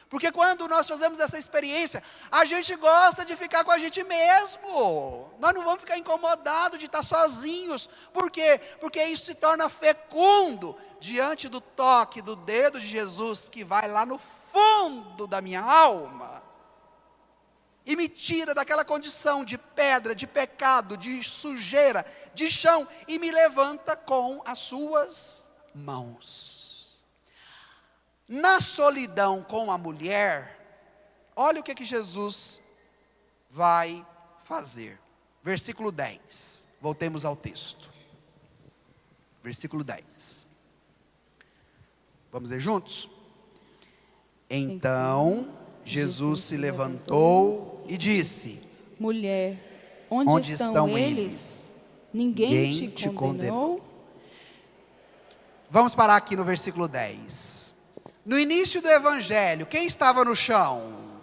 Porque quando nós fazemos essa experiência, a gente gosta de ficar com a gente mesmo, nós não vamos ficar incomodados de estar sozinhos. Por quê? Porque isso se torna fecundo, diante do toque do dedo de Jesus, que vai lá no fundo da minha alma, e me tira daquela condição de pedra, de pecado, de sujeira, de chão, e me levanta com as suas mãos. Na solidão com a mulher, olha o que Jesus vai fazer. Versículo 10, voltemos ao texto. Versículo 10. Vamos ler juntos? Então, Jesus se levantou e disse: mulher, onde estão eles? Ninguém te condenou? Vamos parar aqui no versículo 10. No início do evangelho, quem estava no chão?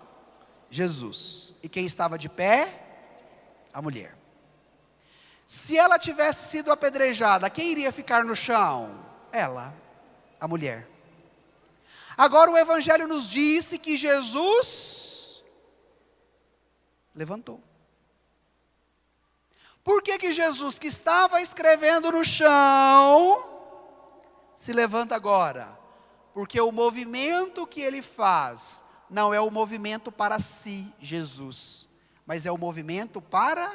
Jesus. E quem estava de pé? A mulher. Se ela tivesse sido apedrejada, quem iria ficar no chão? Ela, a mulher. Agora o evangelho nos disse que Jesus levantou. Por que Jesus, que estava escrevendo no chão, se levanta agora? Porque o movimento que ele faz não é o movimento para si, Jesus, mas é o movimento para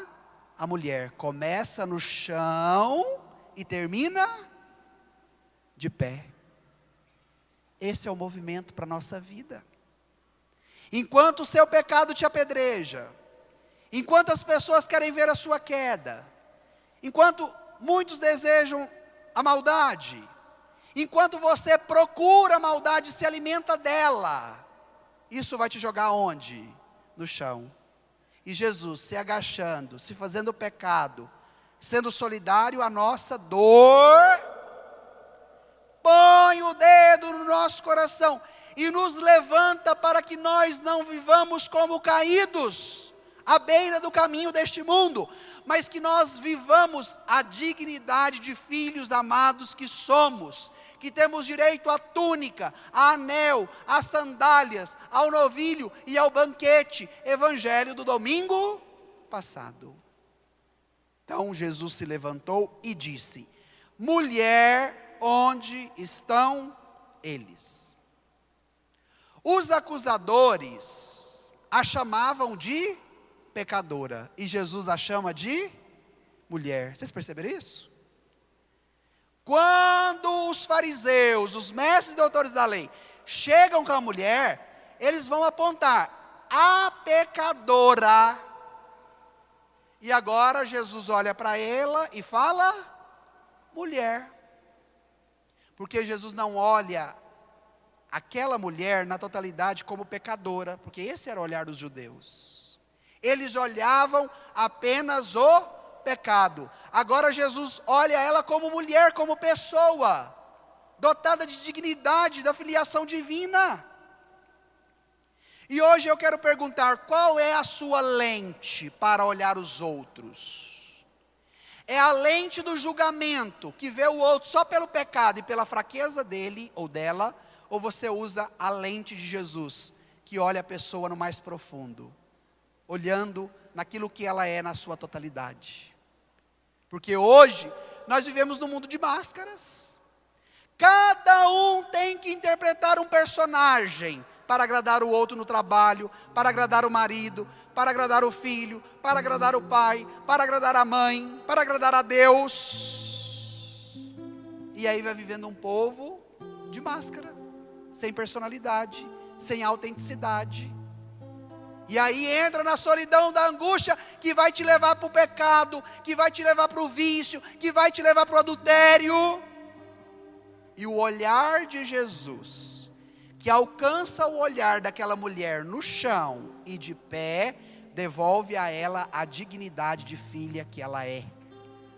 a mulher. Começa no chão e termina de pé. Esse é o movimento para a nossa vida. Enquanto o seu pecado te apedreja, enquanto as pessoas querem ver a sua queda, enquanto muitos desejam a maldade, enquanto você procura a maldade e se alimenta dela, isso vai te jogar onde? No chão. E Jesus se agachando, se fazendo pecado, sendo solidário à nossa dor, põe o dedo no nosso coração e nos levanta para que nós não vivamos como caídos, à beira do caminho deste mundo, mas que nós vivamos a dignidade de filhos amados que somos, que temos direito à túnica, a anel, às sandálias, ao novilho e ao banquete, evangelho do domingo passado. Então Jesus se levantou e disse: mulher, onde estão eles? Os acusadores a chamavam de pecadora, e Jesus a chama de mulher. Vocês perceberam isso? Quando os fariseus, os mestres e doutores da lei, chegam com a mulher, eles vão apontar a pecadora. E agora Jesus olha para ela e fala: mulher. Porque Jesus não olha aquela mulher na totalidade como pecadora, porque esse era o olhar dos judeus. Eles olhavam apenas o pecado. Agora Jesus olha ela como mulher, como pessoa, dotada de dignidade, da filiação divina. E hoje eu quero perguntar: qual é a sua lente para olhar os outros? É a lente do julgamento, que vê o outro só pelo pecado e pela fraqueza dele ou dela, ou você usa a lente de Jesus, que olha a pessoa no mais profundo, olhando naquilo que ela é na sua totalidade? Porque hoje nós vivemos num mundo de máscaras. Cada um tem que interpretar um personagem para agradar o outro no trabalho, para agradar o marido, para agradar o filho, para agradar o pai, para agradar a mãe, para agradar a Deus. E aí vai vivendo um povo de máscara, sem personalidade, sem autenticidade. E aí entra na solidão da angústia, que vai te levar para o pecado, que vai te levar para o vício, que vai te levar para o adultério. E o olhar de Jesus, que alcança o olhar daquela mulher no chão e de pé, devolve a ela a dignidade de filha que ela é.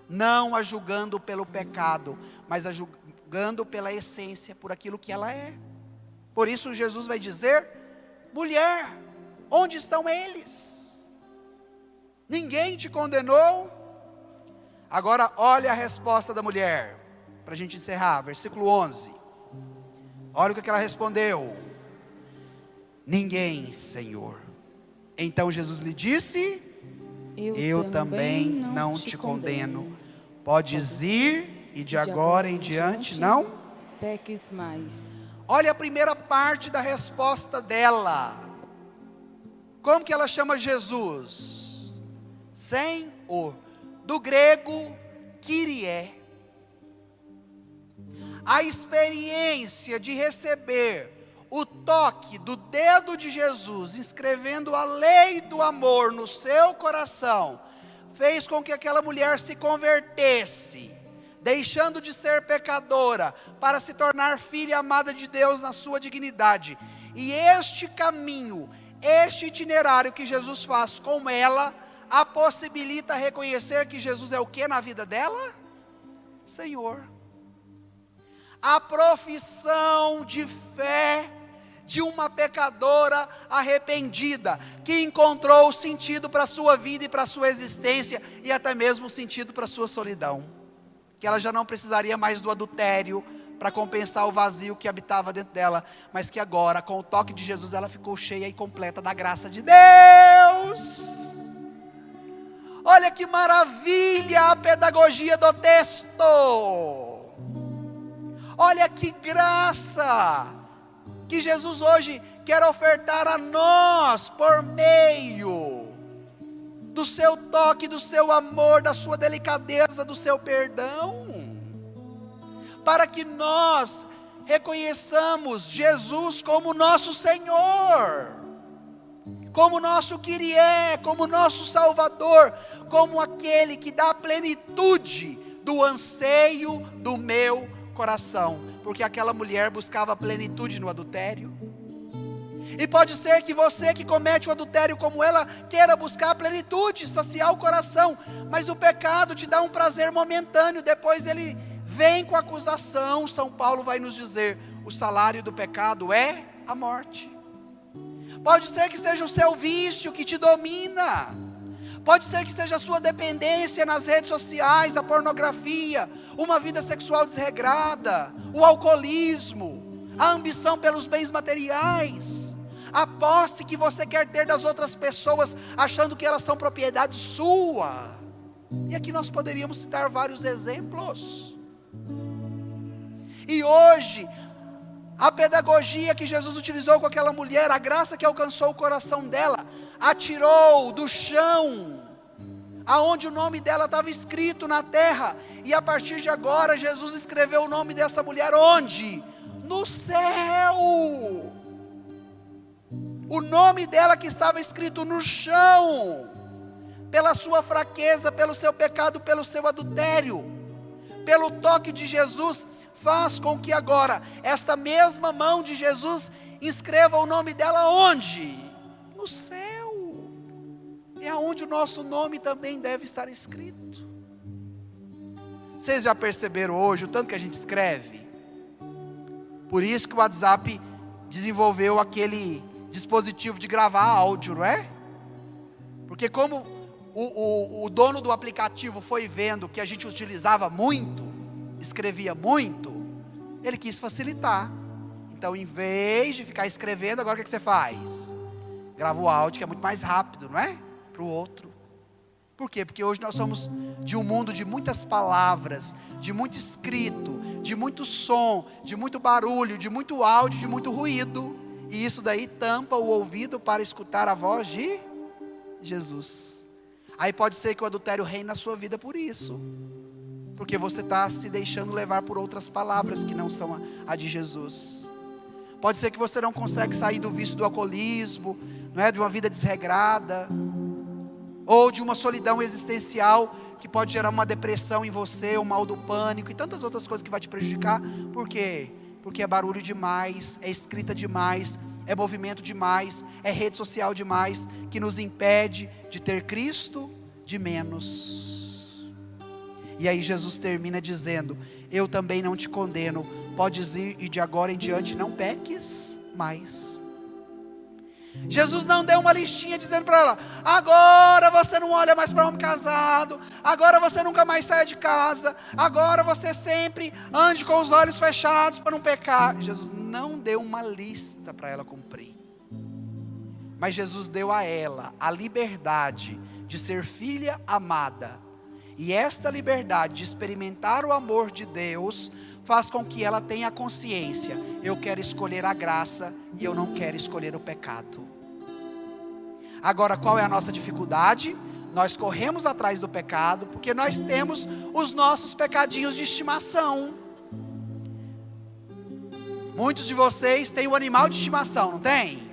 Não a julgando pelo pecado, mas a julgando pela essência, por aquilo que ela é. Por isso Jesus vai dizer: mulher, onde estão eles? Ninguém te condenou? Agora olha a resposta da mulher, para a gente encerrar, versículo 11. Olha o que ela respondeu: ninguém, Senhor. Então Jesus lhe disse: eu também não te condeno. Podes ir e de agora em diante não peques mais. Olha a primeira parte da resposta dela. Como que ela chama Jesus? Senhor, do grego Kyrie. A experiência de receber o toque do dedo de Jesus, escrevendo a lei do amor no seu coração, fez com que aquela mulher se convertesse, deixando de ser pecadora, para se tornar filha amada de Deus na sua dignidade. E este caminho, este itinerário que Jesus faz com ela, a possibilita reconhecer que Jesus é o que na vida dela? Senhor. A profissão de fé de uma pecadora arrependida, que encontrou o sentido para a sua vida e para a sua existência, e até mesmo o sentido para a sua solidão, que ela já não precisaria mais do adultério para compensar o vazio que habitava dentro dela, mas que agora, com o toque de Jesus, ela ficou cheia e completa da graça de Deus. Olha que maravilha a pedagogia do texto. Olha que graça que Jesus hoje quer ofertar a nós por meio do seu toque, do seu amor, da sua delicadeza, do seu perdão, para que nós reconheçamos Jesus como nosso Senhor, como nosso Kyrie, como nosso Salvador, como aquele que dá a plenitude do anseio do meu coração, porque aquela mulher buscava plenitude no adultério. E pode ser que você que comete o adultério como ela, queira buscar a plenitude, saciar o coração, mas o pecado te dá um prazer momentâneo, depois ele vem com a acusação. São Paulo vai nos dizer, o salário do pecado é a morte. Pode ser que seja o seu vício que te domina, pode ser que seja a sua dependência nas redes sociais, a pornografia, uma vida sexual desregrada, o alcoolismo, a ambição pelos bens materiais, a posse que você quer ter das outras pessoas, achando que elas são propriedade sua. E aqui nós poderíamos citar vários exemplos. E hoje, a pedagogia que Jesus utilizou com aquela mulher, a graça que alcançou o coração dela, a tirou do chão, aonde o nome dela estava escrito na terra, e a partir de agora, Jesus escreveu o nome dessa mulher onde? No céu. O nome dela que estava escrito no chão, pela sua fraqueza, pelo seu pecado, pelo seu adultério, pelo toque de Jesus, faz com que agora, esta mesma mão de Jesus, escreva o nome dela onde? No céu. É aonde o nosso nome também deve estar escrito. Vocês já perceberam hoje o tanto que a gente escreve? Por isso que o WhatsApp desenvolveu aquele dispositivo de gravar áudio, não é? Porque como o dono do aplicativo foi vendo que a gente utilizava muito, escrevia muito, ele quis facilitar. Então, em vez de ficar escrevendo, agora o que você faz? Grava o áudio, que é muito mais rápido, não é? Para o outro. Por quê? Porque hoje nós somos de um mundo de muitas palavras, de muito escrito, de muito som, de muito barulho, de muito áudio, de muito ruído. E isso daí tampa o ouvido para escutar a voz de Jesus. Aí pode ser que o adultério reine na sua vida por isso, porque você está se deixando levar por outras palavras que não são a de Jesus. Pode ser que você não consegue sair do vício do alcoolismo, não é? De uma vida desregrada, ou de uma solidão existencial que pode gerar uma depressão em você, um mal do pânico e tantas outras coisas que vai te prejudicar. Por quê? Porque é barulho demais, é escrita demais, é movimento demais, é rede social demais, que nos impede de ter Cristo de menos. E aí Jesus termina dizendo, eu também não te condeno, podes ir e de agora em diante não peques mais. Jesus não deu uma listinha dizendo para ela, agora você não olha mais para homem casado, agora você nunca mais saia de casa, agora você sempre ande com os olhos fechados para não pecar. Jesus não deu uma lista para ela cumprir, mas Jesus deu a ela a liberdade de ser filha amada, e esta liberdade de experimentar o amor de Deus faz com que ela tenha consciência, eu quero escolher a graça e eu não quero escolher o pecado. Agora, qual é a nossa dificuldade? Nós corremos atrás do pecado, porque nós temos os nossos pecadinhos de estimação. Muitos de vocês têm o animal de estimação, não tem?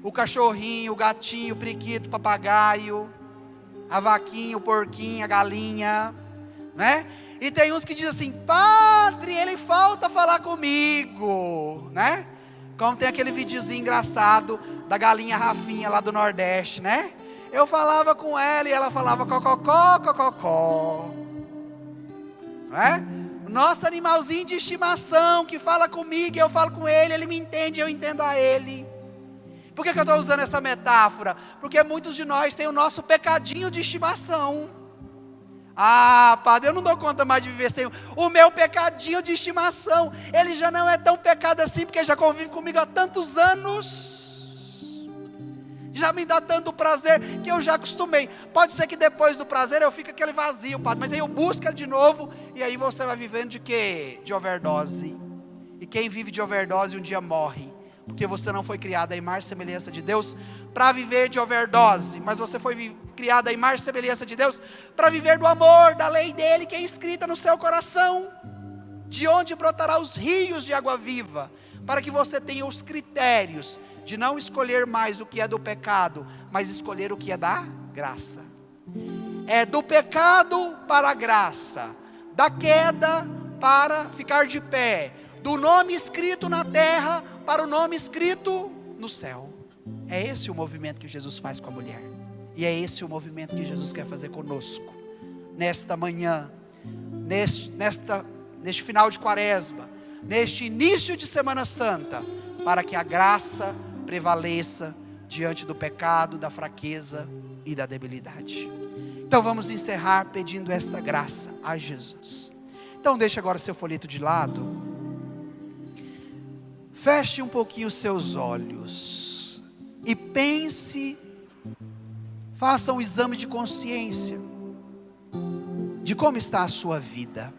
O cachorrinho, o gatinho, o periquito, o papagaio, a vaquinha, o porquinho, a galinha, né? E tem uns que dizem assim, padre, ele falta falar comigo, né? Como tem aquele videozinho engraçado da galinha Rafinha lá do Nordeste, né? Eu falava com ela e ela falava cococó, cococó, né? Nosso animalzinho de estimação que fala comigo e eu falo com ele, ele me entende, eu entendo a ele. Por que eu estou usando essa metáfora? Porque muitos de nós têm o nosso pecadinho de estimação. Ah, padre, eu não dou conta mais de viver sem o meu pecadinho de estimação. Ele já não é tão pecado assim, porque já convive comigo há tantos anos. Já me dá tanto prazer que eu já acostumei. Pode ser que depois do prazer eu fique aquele vazio, padre, mas aí eu busco ele de novo, e aí você vai vivendo de quê? De overdose. E quem vive de overdose um dia morre, porque você não foi criado à imagem e semelhança de Deus para viver de overdose, mas você foi criado à imagem e semelhança de Deus para viver do amor, da lei dele que é escrita no seu coração. de onde brotará os rios de água viva, para que você tenha os critérios de não escolher mais o que é do pecado, mas escolher o que é da graça. É do pecado para a graça, da queda para ficar de pé, do nome escrito na terra para o nome escrito no céu. É esse o movimento que Jesus faz com a mulher, e é esse o movimento que Jesus quer fazer conosco, nesta manhã, neste final de quaresma, neste início de Semana Santa, para que a graça prevaleça diante do pecado, da fraqueza e da debilidade. Então vamos encerrar pedindo esta graça a Jesus. Então deixe agora seu folheto de lado, feche um pouquinho os seus olhos e pense, faça um exame de consciência de como está a sua vida.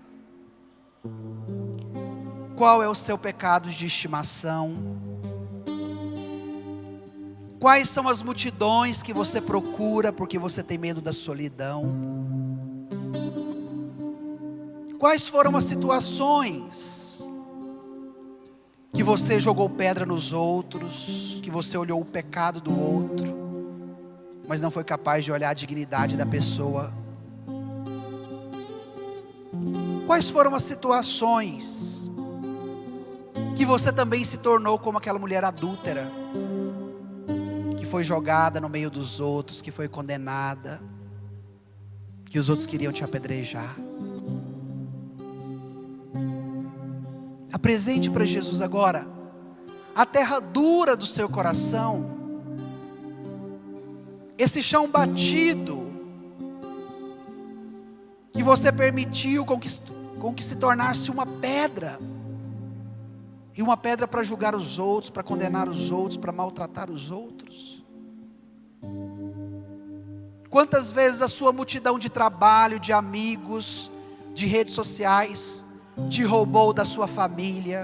Qual é o seu pecado de estimação? Quais são as multidões que você procura porque você tem medo da solidão? Quais foram as situações que você jogou pedra nos outros, que você olhou o pecado do outro, mas não foi capaz de olhar a dignidade da pessoa? Quais foram as situações que você também se tornou como aquela mulher adúltera, que foi jogada no meio dos outros, que foi condenada, que os outros queriam te apedrejar? Apresente para Jesus agora a terra dura do seu coração, esse chão batido que você permitiu com que se tornasse uma pedra, e uma pedra para julgar os outros, para condenar os outros, para maltratar os outros. Quantas vezes a sua multidão de trabalho, de amigos, de redes sociais, te roubou da sua família,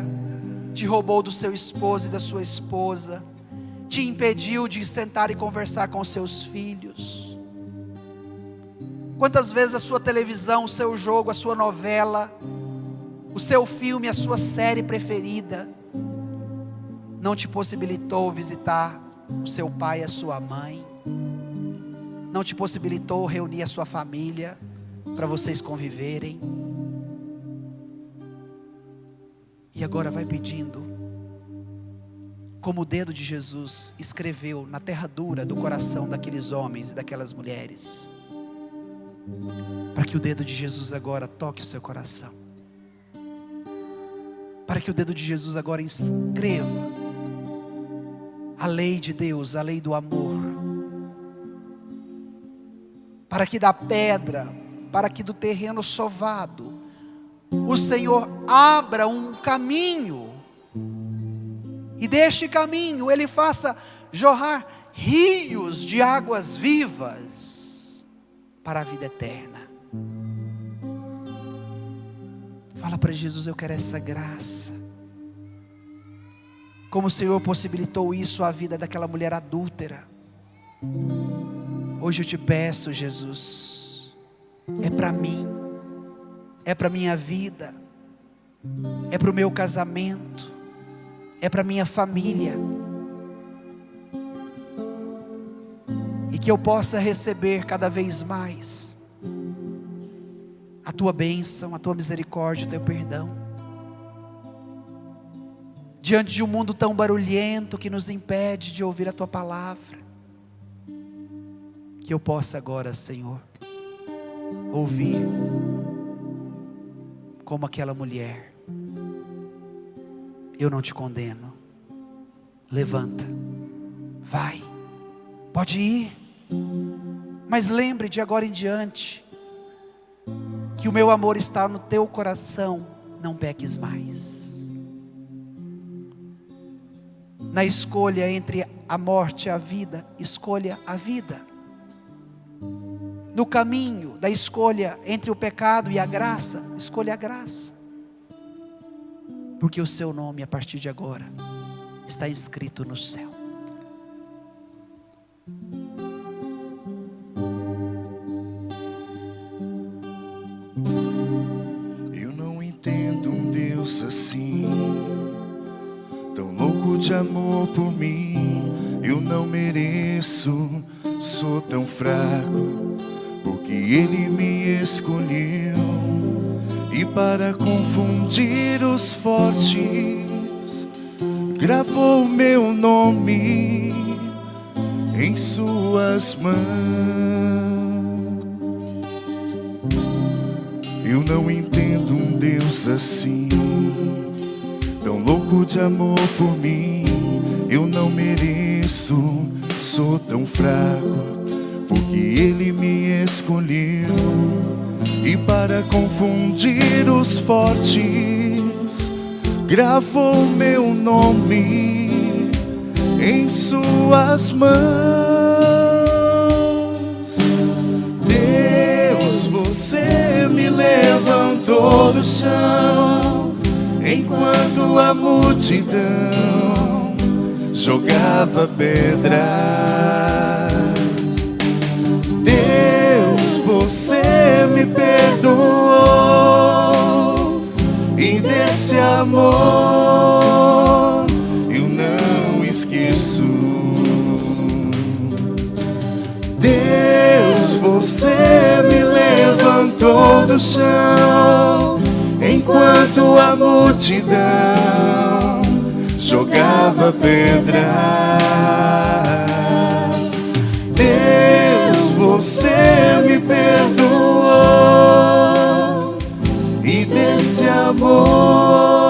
te roubou do seu esposo e da sua esposa, te impediu de sentar e conversar com seus filhos? Quantas vezes a sua televisão, o seu jogo, a sua novela, o seu filme, a sua série preferida não te possibilitou visitar o seu pai e a sua mãe, não te possibilitou reunir a sua família para vocês conviverem? E agora vai pedindo, como o dedo de Jesus escreveu na terra dura do coração daqueles homens e daquelas mulheres, para que o dedo de Jesus agora toque o seu coração, para que o dedo de Jesus agora escreva a lei de Deus, a lei do amor, para que da pedra, para que do terreno sovado, o Senhor abra um caminho, e deste caminho Ele faça jorrar rios de águas vivas para a vida eterna. Fala para Jesus: eu quero essa graça. Como o Senhor possibilitou isso à vida daquela mulher adúltera, hoje eu te peço, Jesus, é para mim, é para minha vida, é para o meu casamento, é para minha família, e que eu possa receber cada vez mais a tua bênção, a tua misericórdia, o teu perdão, diante de um mundo tão barulhento que nos impede de ouvir a tua palavra. Que eu possa agora, Senhor, ouvir como aquela mulher: eu não te condeno, levanta, vai, pode ir, mas lembre de agora em diante que o meu amor está no teu coração, não peques mais. Na escolha entre a morte e a vida, escolha a vida. No caminho da escolha entre o pecado e a graça, escolha a graça. Porque o seu nome, a partir de agora, está escrito no céu. Eu não entendo um Deus Deus assim, tão louco de amor por mim. Eu não mereço, sou tão fraco, porque Ele me escolheu. E para confundir os fortes, gravou meu nome em suas mãos. Eu não entendo um Deus assim, tão louco de amor por mim. Eu não mereço, sou tão fraco, porque Ele me escolheu. E para confundir os fortes, gravou meu nome em suas mãos. Deus, você me levantou do chão, enquanto a multidão jogava pedras. Deus, você me perdoou, e desse amor eu não esqueço. Deus, você me levantou do chão, enquanto a multidão jogava pedras. Deus, você me perdoou, e desse amor